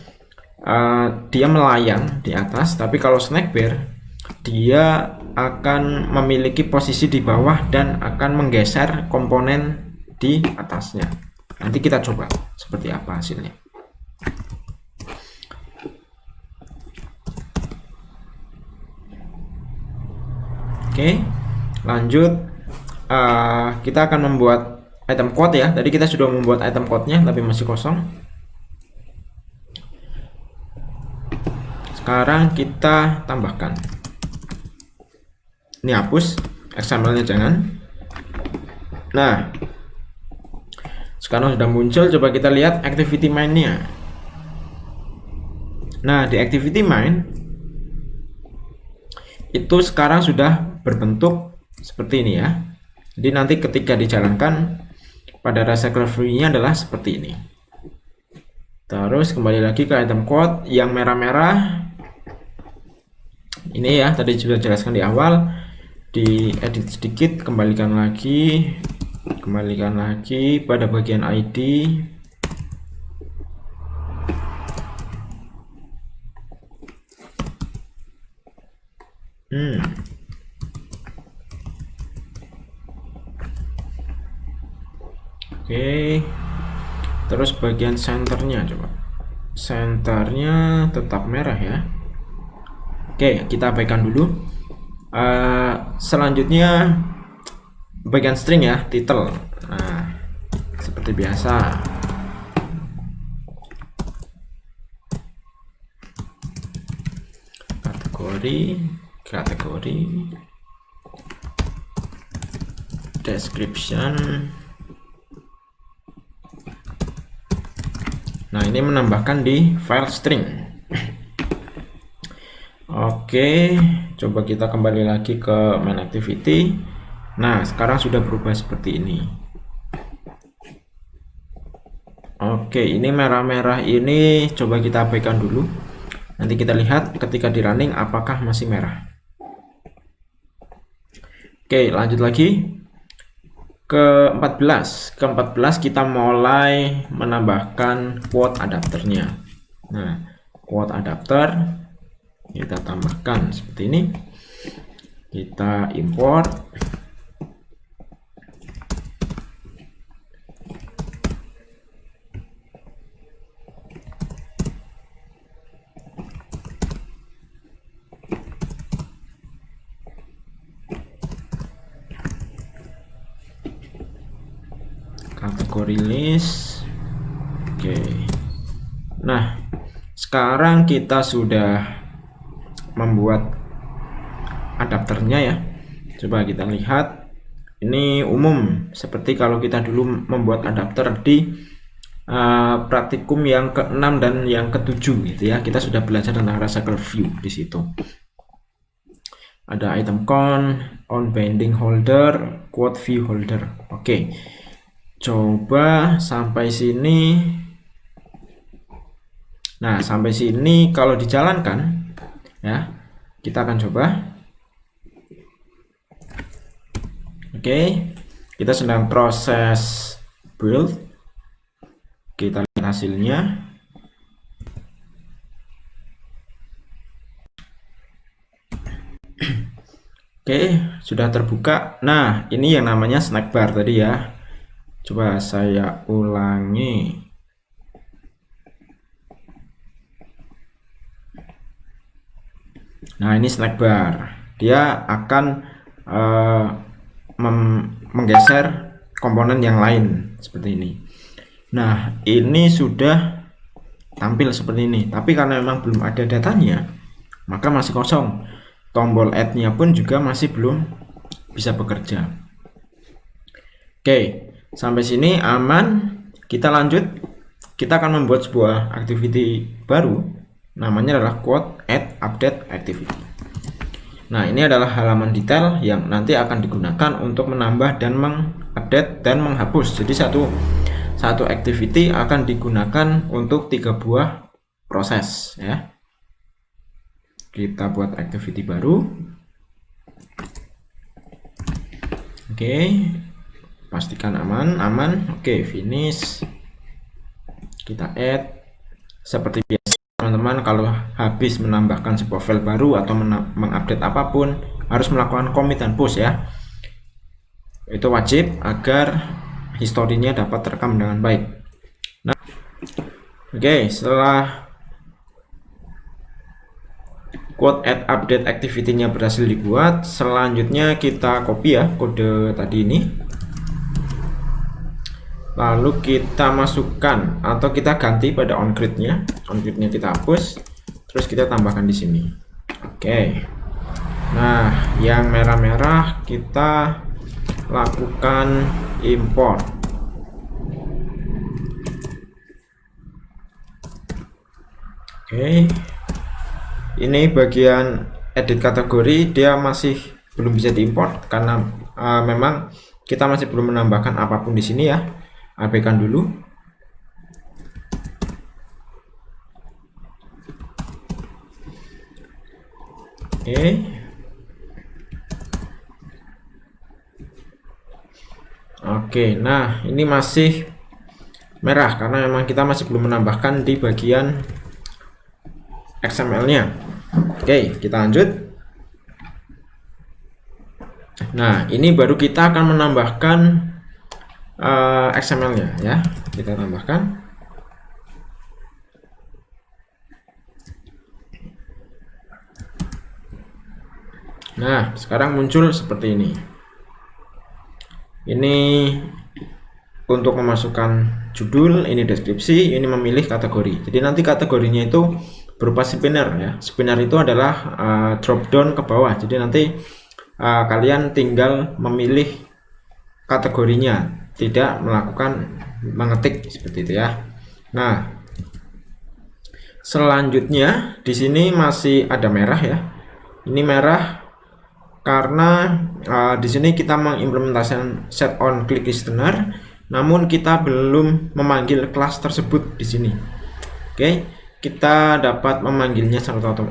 melayang di atas, tapi kalau snack bar dia akan memiliki posisi di bawah dan akan menggeser komponen di atasnya. Nanti kita coba seperti apa hasilnya. Oke, lanjut. Kita akan membuat item code ya. Tadi kita sudah membuat item code-nya tapi masih kosong. Sekarang kita tambahkan. Ini hapus, XML-nya jangan. Nah, sekarang sudah muncul. Coba kita lihat activity main-nya. Nah, di activity main itu sekarang sudah berbentuk seperti ini ya. Jadi nanti ketika dijalankan pada recycle view-nya adalah seperti ini. Terus kembali lagi ke item code yang merah-merah. Ini ya, tadi sudah jelaskan di awal. Diedit sedikit, kembalikan lagi pada bagian ID. Oke, terus bagian centernya coba, centernya tetap merah ya. Oke, kita abaikan dulu. Selanjutnya bagian string ya, title. Nah, seperti biasa. Kategori, description. Nah, ini menambahkan di file string. Oke, coba kita kembali lagi ke main activity. Nah, sekarang sudah berubah seperti ini. Oke, ini merah-merah ini coba kita abaikan dulu. Nanti kita lihat ketika di running apakah masih merah. Oke, lanjut lagi. Ke 14 kita mulai menambahkan quote adapternya. Nah, quote adapter kita tambahkan seperti ini. Kita import. Kategori list. Oke. Nah, sekarang kita sudah membuat adapternya ya. Coba kita lihat. Ini umum seperti kalau kita dulu membuat adapter di praktikum yang ke-6 dan yang ke-7 gitu ya. Kita sudah belajar tentang recycle view di situ. Ada item count, on binding holder, quote view holder. Oke. Coba sampai sini. Nah, sampai sini kalau dijalankan ya, kita akan coba. Oke, kita sedang proses build. Kita lihat hasilnya. Oke, sudah terbuka. Nah, ini yang namanya snack bar tadi ya. Coba saya ulangi. Nah, ini snack bar. Dia akan menggeser komponen yang lain seperti ini. Nah, ini sudah tampil seperti ini. Tapi karena memang belum ada datanya, maka masih kosong. Tombol add-nya pun juga masih belum bisa bekerja. Oke, sampai sini aman. Kita lanjut. Kita akan membuat sebuah activity baru. Namanya adalah quote add update activity. Nah, ini adalah halaman detail yang nanti akan digunakan untuk menambah dan mengupdate dan menghapus. Jadi satu activity akan digunakan untuk 3 buah proses ya. Kita buat activity baru. Oke, pastikan aman. Oke, finish. Kita add. Seperti biasa teman-teman, kalau habis menambahkan sebuah file baru atau mengupdate apapun, harus melakukan commit dan push ya. Itu wajib agar historinya dapat terekam dengan baik. Nah, oke, setelah quote add update activity-nya berhasil dibuat, selanjutnya kita copy ya kode tadi ini. Lalu kita masukkan atau kita ganti pada onGrid-nya. OnGrid-nya kita hapus, terus kita tambahkan di sini. Oke. Nah, yang merah-merah kita lakukan import. Oke. Ini bagian edit kategori, dia masih belum bisa diimport karena memang kita masih belum menambahkan apapun di sini ya. Abaikan dulu. Oke, nah ini masih merah karena memang kita masih belum menambahkan di bagian XML-nya. Oke, kita lanjut. Nah, ini baru kita akan menambahkan XML-nya ya. Kita tambahkan. Nah, sekarang muncul seperti ini. Ini untuk memasukkan judul, ini deskripsi, ini memilih kategori. Jadi nanti kategorinya itu berupa spinner ya. Spinner itu adalah drop down ke bawah. Jadi nanti kalian tinggal memilih kategorinya, tidak melakukan mengetik seperti itu ya. Nah, selanjutnya di sini masih ada merah ya. Ini merah karena di sini kita mengimplementasikan set on click listener, namun kita belum memanggil kelas tersebut di sini. Oke, kita dapat memanggilnya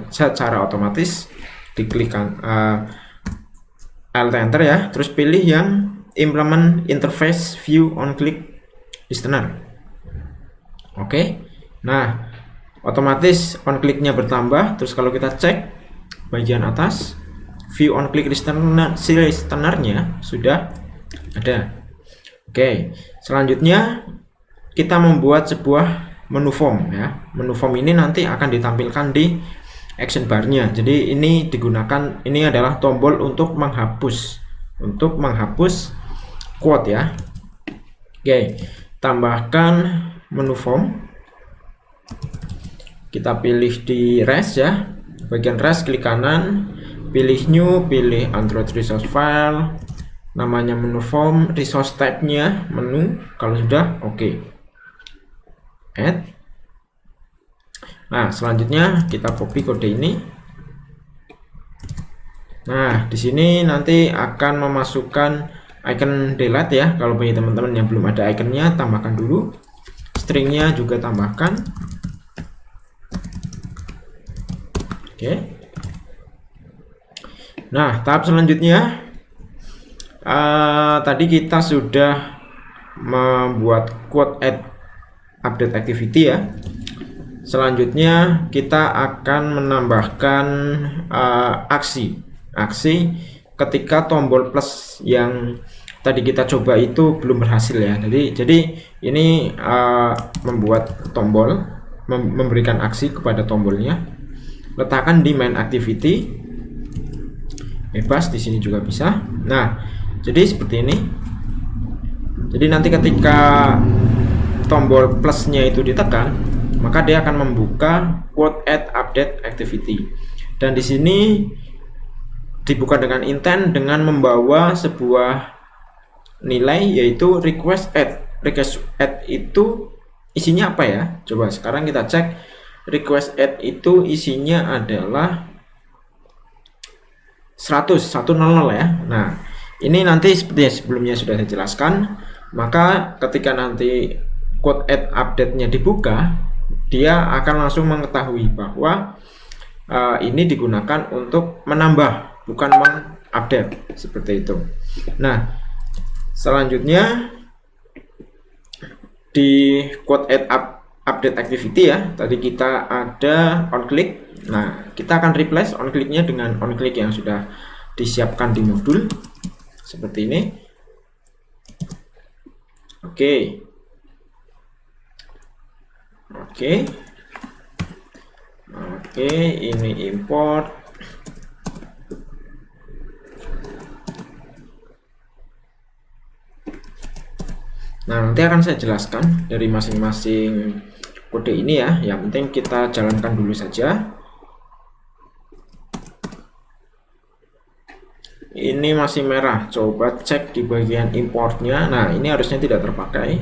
secara otomatis. Diklikkan Alt Enter ya, terus pilih yang implement interface view on click listener. Oke, nah otomatis on clicknya bertambah. Terus kalau kita cek bagian atas, view on click listener-nya sudah ada. Oke, selanjutnya kita membuat sebuah menu form ya. Menu form ini nanti akan ditampilkan di action bar-nya. Jadi ini digunakan, ini adalah tombol untuk menghapus quote ya. Oke, tambahkan menu form. Kita pilih di rest ya. Bagian rest klik kanan, pilih new, pilih Android resource file, namanya menu form, resource type-nya menu. Kalau sudah oke. Add. Nah, selanjutnya kita copy kode ini. Nah, di sini nanti akan memasukkan icon delete ya. Kalau bagi teman-teman yang belum ada iconnya, tambahkan dulu. Stringnya juga tambahkan. Oke. Nah, tahap selanjutnya tadi kita sudah membuat quote add update activity ya. Selanjutnya kita akan menambahkan aksi ketika tombol plus yang tadi kita coba itu belum berhasil ya. Jadi ini membuat tombol, memberikan aksi kepada tombolnya. Letakkan di main activity. Bebas di sini juga bisa. Nah, jadi seperti ini. Jadi nanti ketika tombol plusnya itu ditekan, maka dia akan membuka quote add update activity. Dan di sini dibuka dengan intent dengan membawa sebuah nilai yaitu request add. Request add itu isinya apa ya? Coba sekarang kita cek. Request add itu isinya adalah 100 ya. Nah, ini nanti seperti yang sebelumnya sudah saya jelaskan, maka ketika nanti quote add update-nya dibuka, dia akan langsung mengetahui bahwa ini digunakan untuk menambah, bukan mengupdate, seperti itu. Nah, selanjutnya di quote add update activity ya, tadi kita ada on click. Nah, kita akan replace on click-nya dengan on click yang sudah disiapkan di modul seperti ini. Oke, ini import. Nah, nanti akan saya jelaskan dari masing-masing kode ini ya. Yang penting kita jalankan dulu saja. Ini masih merah, coba cek di bagian importnya. Nah, ini harusnya tidak terpakai.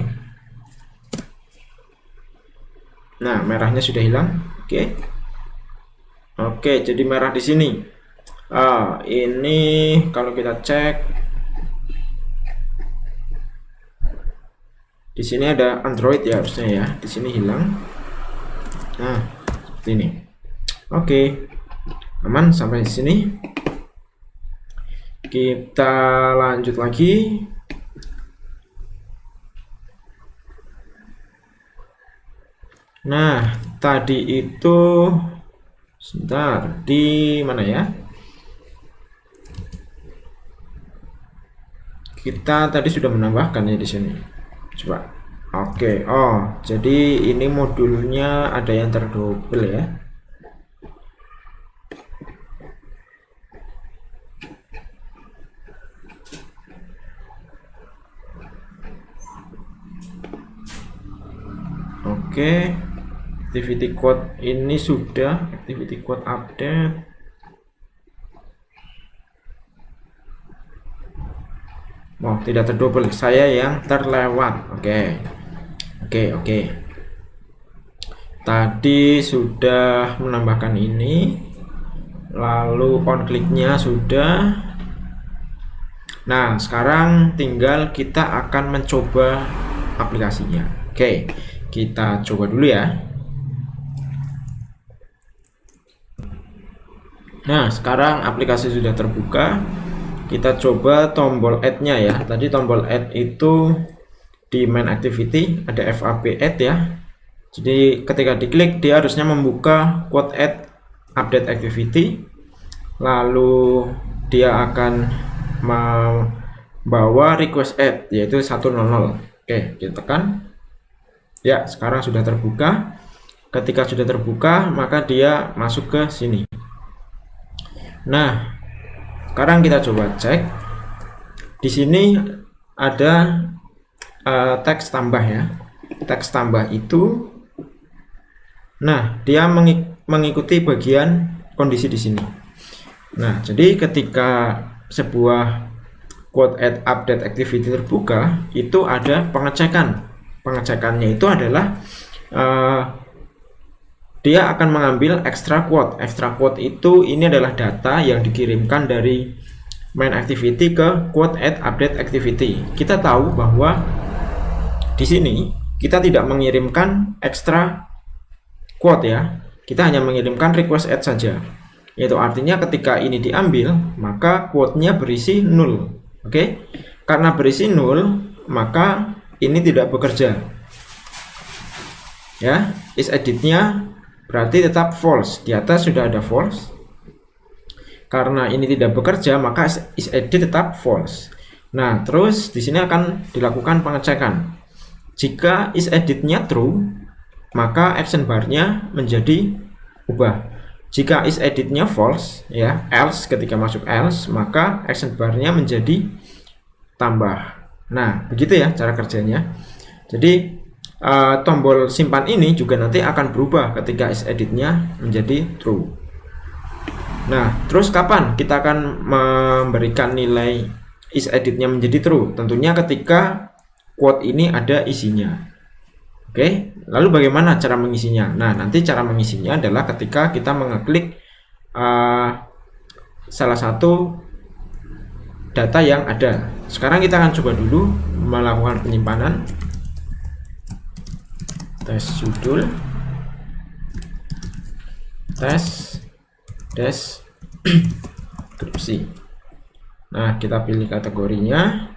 Nah, merahnya sudah hilang. Oke, jadi merah di sini. Ini kalau kita cek, di sini ada Android ya harusnya ya. Di sini hilang. Nah, seperti ini. Oke, aman sampai sini. Kita lanjut lagi. Nah, tadi itu sebentar di mana ya? Kita tadi sudah menambahkan ya di sini. Coba. Oke. Oh, jadi ini modulnya ada yang terdouble ya. Oke, activity code ini sudah, activity code update. Oh, tidak terdouble, saya yang terlewat. Oke. Tadi sudah menambahkan ini, lalu on click-nya sudah. Nah, sekarang tinggal kita akan mencoba aplikasinya. Oke, kita coba dulu ya. Nah, sekarang aplikasi sudah terbuka. Kita coba tombol add-nya ya. Tadi tombol add itu di main activity ada FAB add ya. Jadi ketika diklik dia harusnya membuka quote add update activity. Lalu dia akan membawa request add yaitu 100. Oke, kita tekan. Ya, sekarang sudah terbuka. Ketika sudah terbuka, maka dia masuk ke sini. Nah, sekarang kita coba cek. Di sini ada teks tambah ya. Teks tambah itu, nah dia mengikuti bagian kondisi di sini. Nah, jadi ketika sebuah quote add update activity terbuka, itu ada pengecekan. Pengecekannya itu adalah dia akan mengambil extra quote. Extra quote itu ini adalah data yang dikirimkan dari main activity ke quote add update activity. Kita tahu bahwa di sini kita tidak mengirimkan extra quote ya. Kita hanya mengirimkan request add saja. Yaitu artinya ketika ini diambil, maka quote-nya berisi 0. Oke? Karena berisi 0, maka ini tidak bekerja ya. Is edit-nya berarti tetap false. Di atas sudah ada false. Karena ini tidak bekerja, maka isEdit tetap false. Nah, terus di sini akan dilakukan pengecekan. Jika isEdit-nya true, maka action bar-nya menjadi ubah. Jika isEdit-nya false, ya, else, ketika masuk else, maka action bar-nya menjadi tambah. Nah, begitu ya cara kerjanya. Jadi tombol simpan ini juga nanti akan berubah ketika isEdit-nya menjadi true. Nah, terus kapan kita akan memberikan nilai isEdit-nya menjadi true? Tentunya ketika quote ini ada isinya. Oke, lalu bagaimana cara mengisinya? Nah, nanti cara mengisinya adalah ketika kita mengeklik salah satu data yang ada. Sekarang kita akan coba dulu melakukan penyimpanan. Tes judul, tes deskripsi. Nah, kita pilih kategorinya,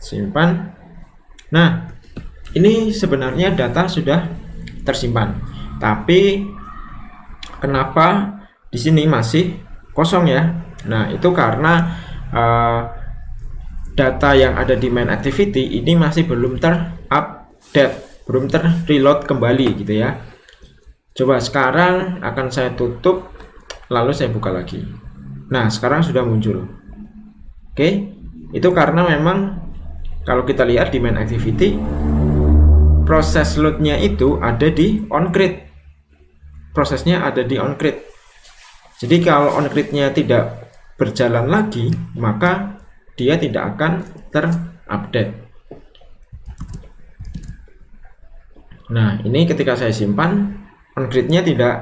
simpan. Nah, ini sebenarnya data sudah tersimpan, tapi kenapa di sini masih kosong ya? Nah, itu karena data yang ada di main activity ini masih belum terupdate, belum terreload kembali gitu ya. Coba sekarang akan saya tutup, lalu saya buka lagi. Nah, sekarang sudah muncul. Oke, itu karena memang kalau kita lihat di main activity, proses loadnya itu ada di onCreate. Prosesnya ada di onCreate. Jadi kalau onCreate-nya tidak berjalan lagi, maka dia tidak akan terupdate. Nah, ini ketika saya simpan, onCreate-nya tidak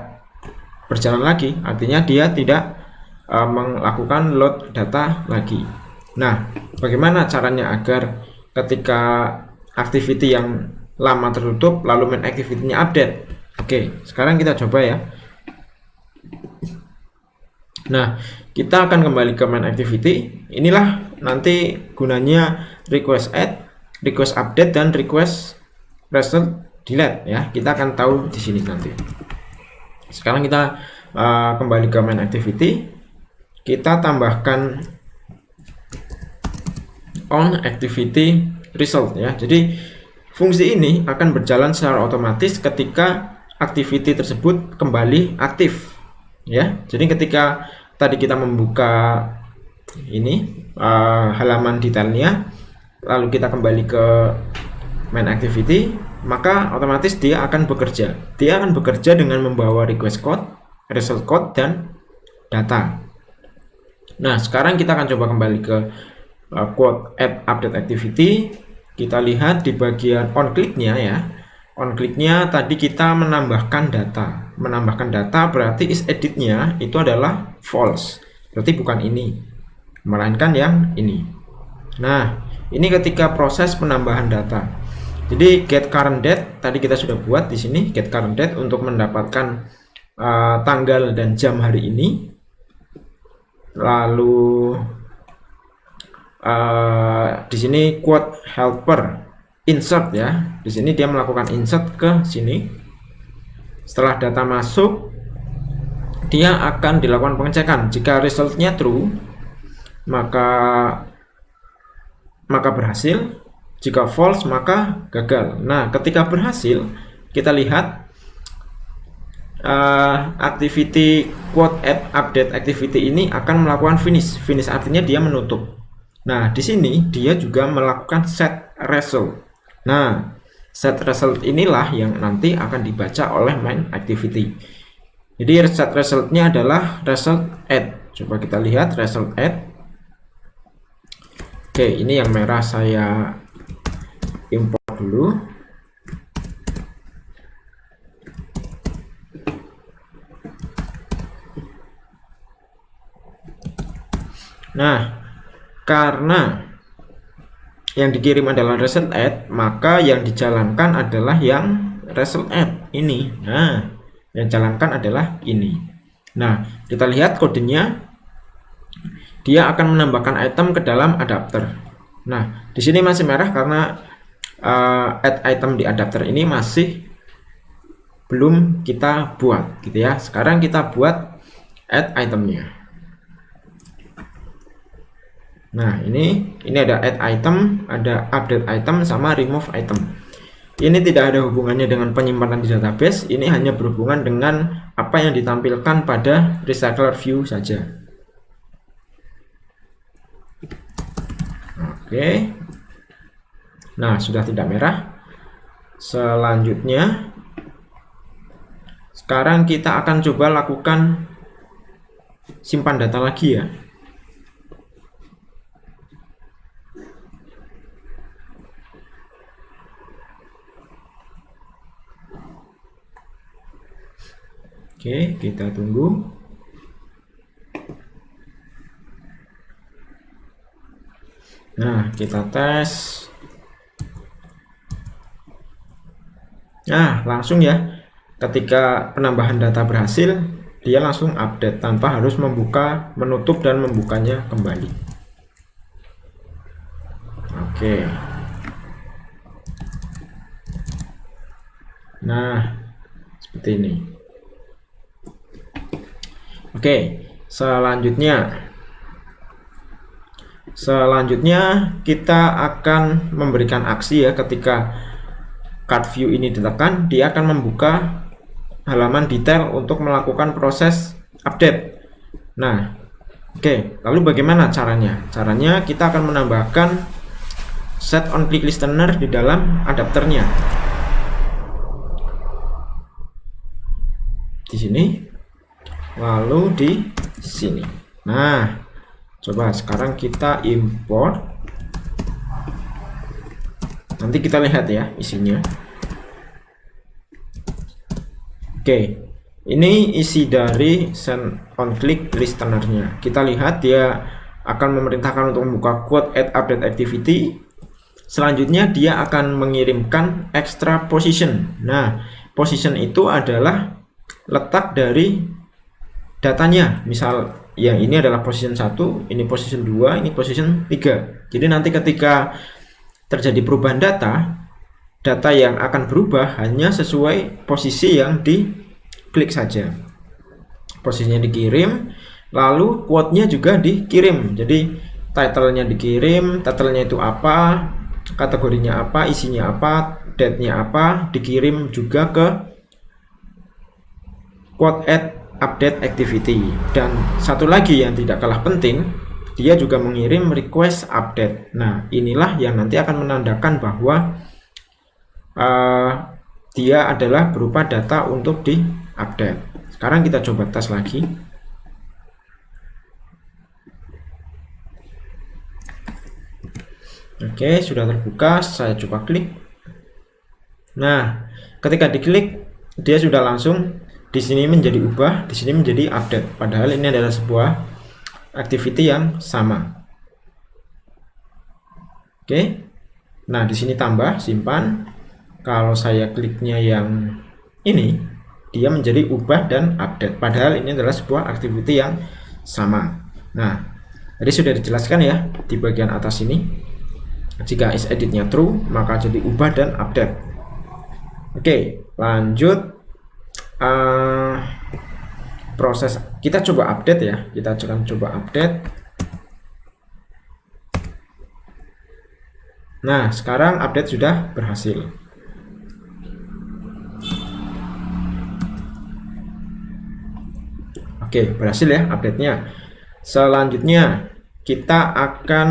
berjalan lagi, artinya dia tidak melakukan load data lagi. Nah, bagaimana caranya agar ketika activity yang lama tertutup lalu main activity-nya update? Oke, sekarang kita coba ya. Nah, kita akan kembali ke main activity. Inilah nanti gunanya request add, request update, dan request result delete ya. Kita akan tahu di sini nanti. Sekarang kita kembali ke main activity. Kita tambahkan on activity result ya. Jadi fungsi ini akan berjalan secara otomatis ketika activity tersebut kembali aktif ya. Jadi ketika tadi kita membuka ini halaman detailnya, lalu kita kembali ke main activity, maka otomatis dia akan bekerja. Dia akan bekerja dengan membawa request code, result code, dan data. Nah, sekarang kita akan coba kembali ke quote add update activity. Kita lihat di bagian on click-nya ya. On click-nya tadi kita menambahkan data. Menambahkan data berarti isEdit-nya itu adalah false. Berarti bukan ini, melainkan yang ini. Nah, ini ketika proses penambahan data. Jadi get current date tadi kita sudah buat di sini, get current date untuk mendapatkan tanggal dan jam hari ini. Lalu di sini quote helper insert ya. Di sini dia melakukan insert ke sini. Setelah data masuk, dia akan dilakukan pengecekan. Jika resultnya true, maka berhasil. Jika false, maka gagal. Nah, ketika berhasil, kita lihat activity quote add update activity ini akan melakukan finish. Finish artinya dia menutup. Nah, di sini dia juga melakukan set result. Nah, set result inilah yang nanti akan dibaca oleh main activity. Jadi set resultnya adalah result add. Coba kita lihat result add. Oke, ini yang merah saya import dulu. Nah, karena yang dikirim adalah result add, maka yang dijalankan adalah yang result add ini. Nah, yang jalankan adalah ini. Nah, kita lihat kodenya. Dia akan menambahkan item ke dalam adapter. Nah, di sini masih merah karena add item di adapter ini masih belum kita buat gitu ya. Sekarang kita buat add itemnya. Nah, ini ada add item, ada update item, sama remove item. Ini tidak ada hubungannya dengan penyimpanan di database, ini hanya berhubungan dengan apa yang ditampilkan pada recycler view saja. Oke. Nah, sudah tidak merah. Selanjutnya, sekarang kita akan coba lakukan simpan data lagi ya. Oke, kita tunggu. Nah, kita tes. Nah, langsung ya. Ketika penambahan data berhasil, dia langsung update tanpa harus membuka, menutup dan membukanya kembali. Oke. Nah, seperti ini. Oke, selanjutnya kita akan memberikan aksi ya. Ketika card view ini ditekan, dia akan membuka halaman detail untuk melakukan proses update. Nah, oke, lalu bagaimana caranya? Caranya kita akan menambahkan set on click listener di dalam adapternya. Di sini, lalu di sini. Nah, coba sekarang kita import. Nanti kita lihat ya isinya. Oke, ini isi dari set on click listenernya. Kita lihat dia akan memerintahkan untuk membuka quote add update activity. Selanjutnya dia akan mengirimkan extra position. Nah, position itu adalah letak dari datanya. Misal yang ini adalah position 1, ini position 2, ini position 3. Jadi nanti ketika terjadi perubahan data yang akan berubah hanya sesuai posisi yang diklik saja. Posisinya dikirim, lalu quote-nya juga dikirim. Jadi title-nya dikirim, title-nya itu apa, kategorinya apa, isinya apa, date-nya apa, dikirim juga ke quote add update activity. Dan satu lagi yang tidak kalah penting, dia juga mengirim request update. Nah, inilah yang nanti akan menandakan bahwa dia adalah berupa data untuk di-update. Sekarang kita coba tes lagi. Oke, sudah terbuka. Saya coba klik. Nah, ketika diklik, dia sudah langsung di sini menjadi ubah, di sini menjadi update. Padahal ini adalah sebuah activity yang sama. Oke. Nah, di sini tambah, simpan. Kalau saya kliknya yang ini, dia menjadi ubah dan update. Padahal ini adalah sebuah activity yang sama. Nah, tadi sudah dijelaskan ya di bagian atas ini. Jika is editnya true, maka jadi ubah dan update. Oke, lanjut. Proses kita coba update ya, kita akan coba update. Nah, sekarang update sudah berhasil. Oke, berhasil ya update-nya. Selanjutnya kita akan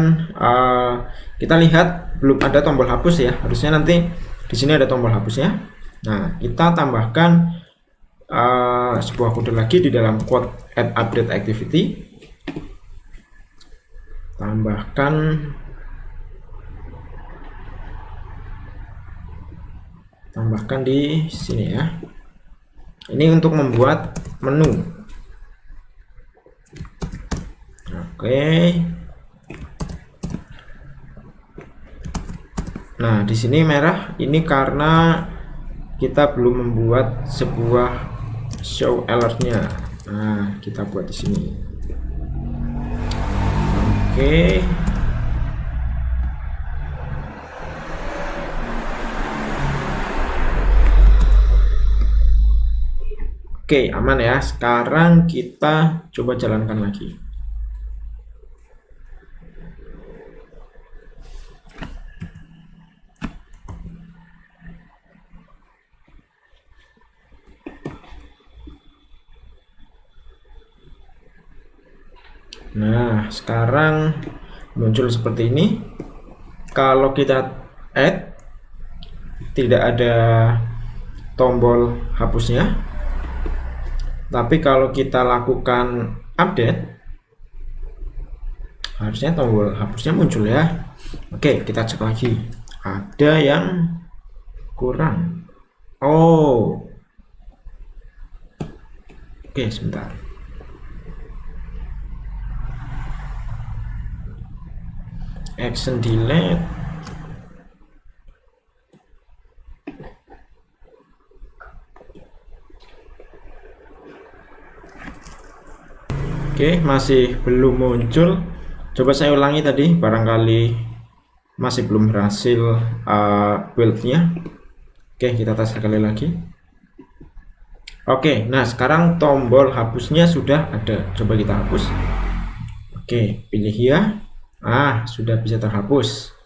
kita lihat belum ada tombol hapus ya, harusnya nanti di sini ada tombol hapusnya. Nah, kita tambahkan sebuah kode lagi di dalam quote add update activity. Tambahkan di sini ya. Ini untuk membuat menu. Oke. Nah, di sini merah ini karena kita belum membuat sebuah show alertnya. Nah, kita buat di sini. Oke. Oke, aman ya. Sekarang kita coba jalankan lagi. Nah, sekarang muncul seperti ini. Kalau kita add, tidak ada tombol hapusnya. Tapi kalau kita lakukan update, harusnya tombol hapusnya muncul ya. Oke, kita cek lagi. Ada yang kurang. Oh, oke, sebentar. Action delete. Oke, masih belum muncul. Coba saya ulangi tadi, barangkali masih belum berhasil build-nya. Oke, kita tes sekali lagi. Oke, nah sekarang tombol hapusnya sudah ada. Coba kita hapus. Oke, pilih ya. Sudah bisa terhapus.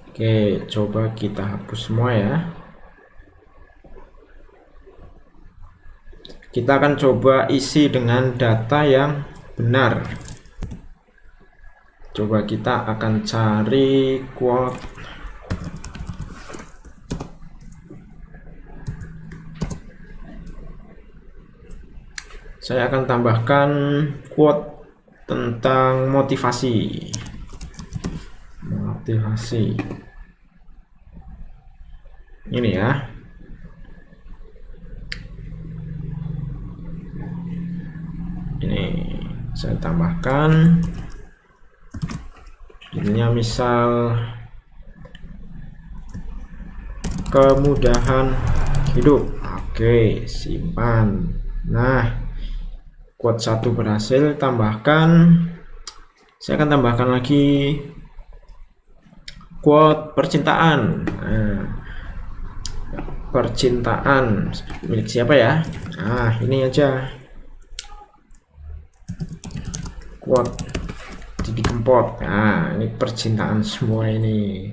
Oke, coba kita hapus semua ya. Kita akan coba isi dengan data yang benar. Coba kita akan cari quote. Saya akan tambahkan quote tentang motivasi. Ini ya. Ini saya tambahkan. Judulnya misal kemudahan hidup. Oke, simpan. Nah, quote 1 berhasil. Tambahkan. Saya akan tambahkan lagi quote percintaan. Percintaan milik siapa ya? Ini aja. Quote Didi Kempot. Ini percintaan semua ini.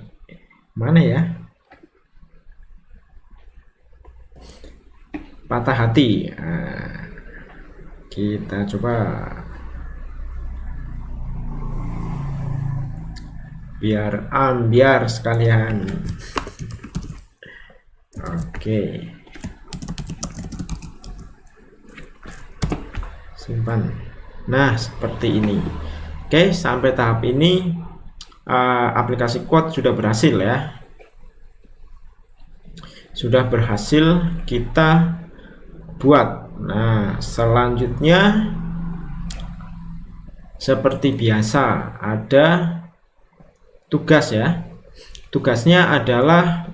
Mana ya? Patah hati. Kita coba. Biar ambiar sekalian. Oke. Simpan. Nah, seperti ini. Oke, sampai tahap ini aplikasi quote sudah berhasil ya. Sudah berhasil kita buat. Nah, selanjutnya seperti biasa ada tugas ya. Tugasnya adalah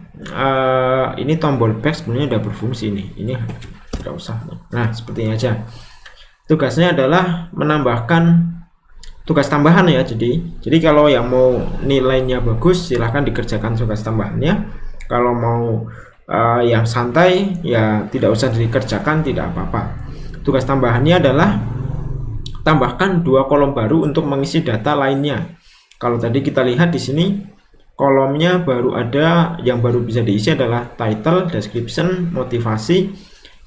ini tombol back sebenarnya udah berfungsi nih. Ini tidak usah. Nah, seperti ini aja. Tugasnya adalah menambahkan tugas tambahan ya. Jadi kalau yang mau nilainya bagus silahkan dikerjakan tugas tambahannya. Kalau mau yang santai ya tidak usah dikerjakan, tidak apa-apa. Tugas tambahannya adalah tambahkan 2 kolom baru untuk mengisi data lainnya. Kalau tadi kita lihat di sini kolomnya baru ada, yang baru bisa diisi adalah title, description, motivasi,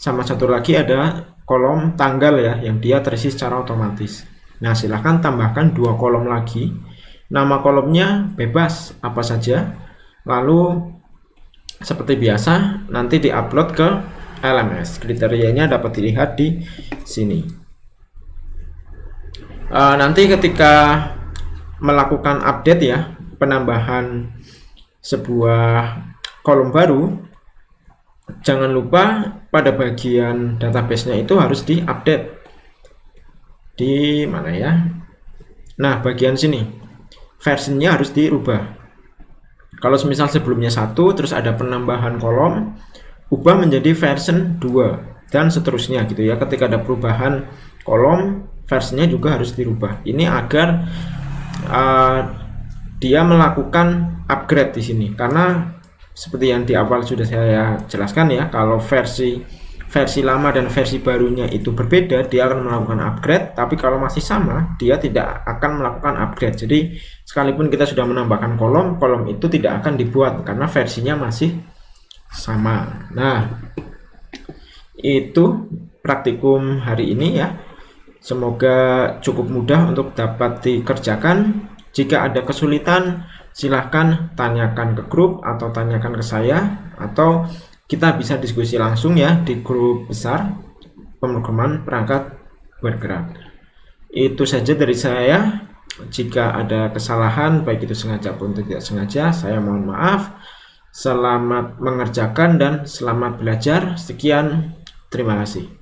sama satu lagi ada kolom tanggal ya, yang dia terisi secara otomatis. Nah, silahkan tambahkan 2 kolom lagi. Nama kolomnya bebas apa saja. Lalu seperti biasa nanti diupload ke LMS. Kriterianya dapat dilihat di sini. Nanti ketika melakukan update ya, penambahan sebuah kolom baru, jangan lupa pada bagian database-nya itu harus diupdate. Di mana ya? Nah, bagian sini versinya harus dirubah. Kalau misal sebelumnya 1 terus ada penambahan kolom, ubah menjadi version 2 dan seterusnya gitu ya. Ketika ada perubahan kolom, versinya juga harus dirubah. Ini agar dia melakukan upgrade di sini, karena seperti yang di awal sudah saya jelaskan ya, kalau versi lama dan versi barunya itu berbeda, dia akan melakukan upgrade. Tapi kalau masih sama, dia tidak akan melakukan upgrade. Jadi sekalipun kita sudah menambahkan kolom itu tidak akan dibuat karena versinya masih sama. Nah, itu praktikum hari ini ya. Semoga cukup mudah untuk dapat dikerjakan. Jika ada kesulitan, silahkan tanyakan ke grup atau tanyakan ke saya, atau kita bisa diskusi langsung ya di grup besar pemrograman perangkat bergerak. Itu saja dari saya. Jika ada kesalahan, baik itu sengaja pun tidak sengaja, saya mohon maaf. Selamat mengerjakan dan selamat belajar. Sekian, terima kasih.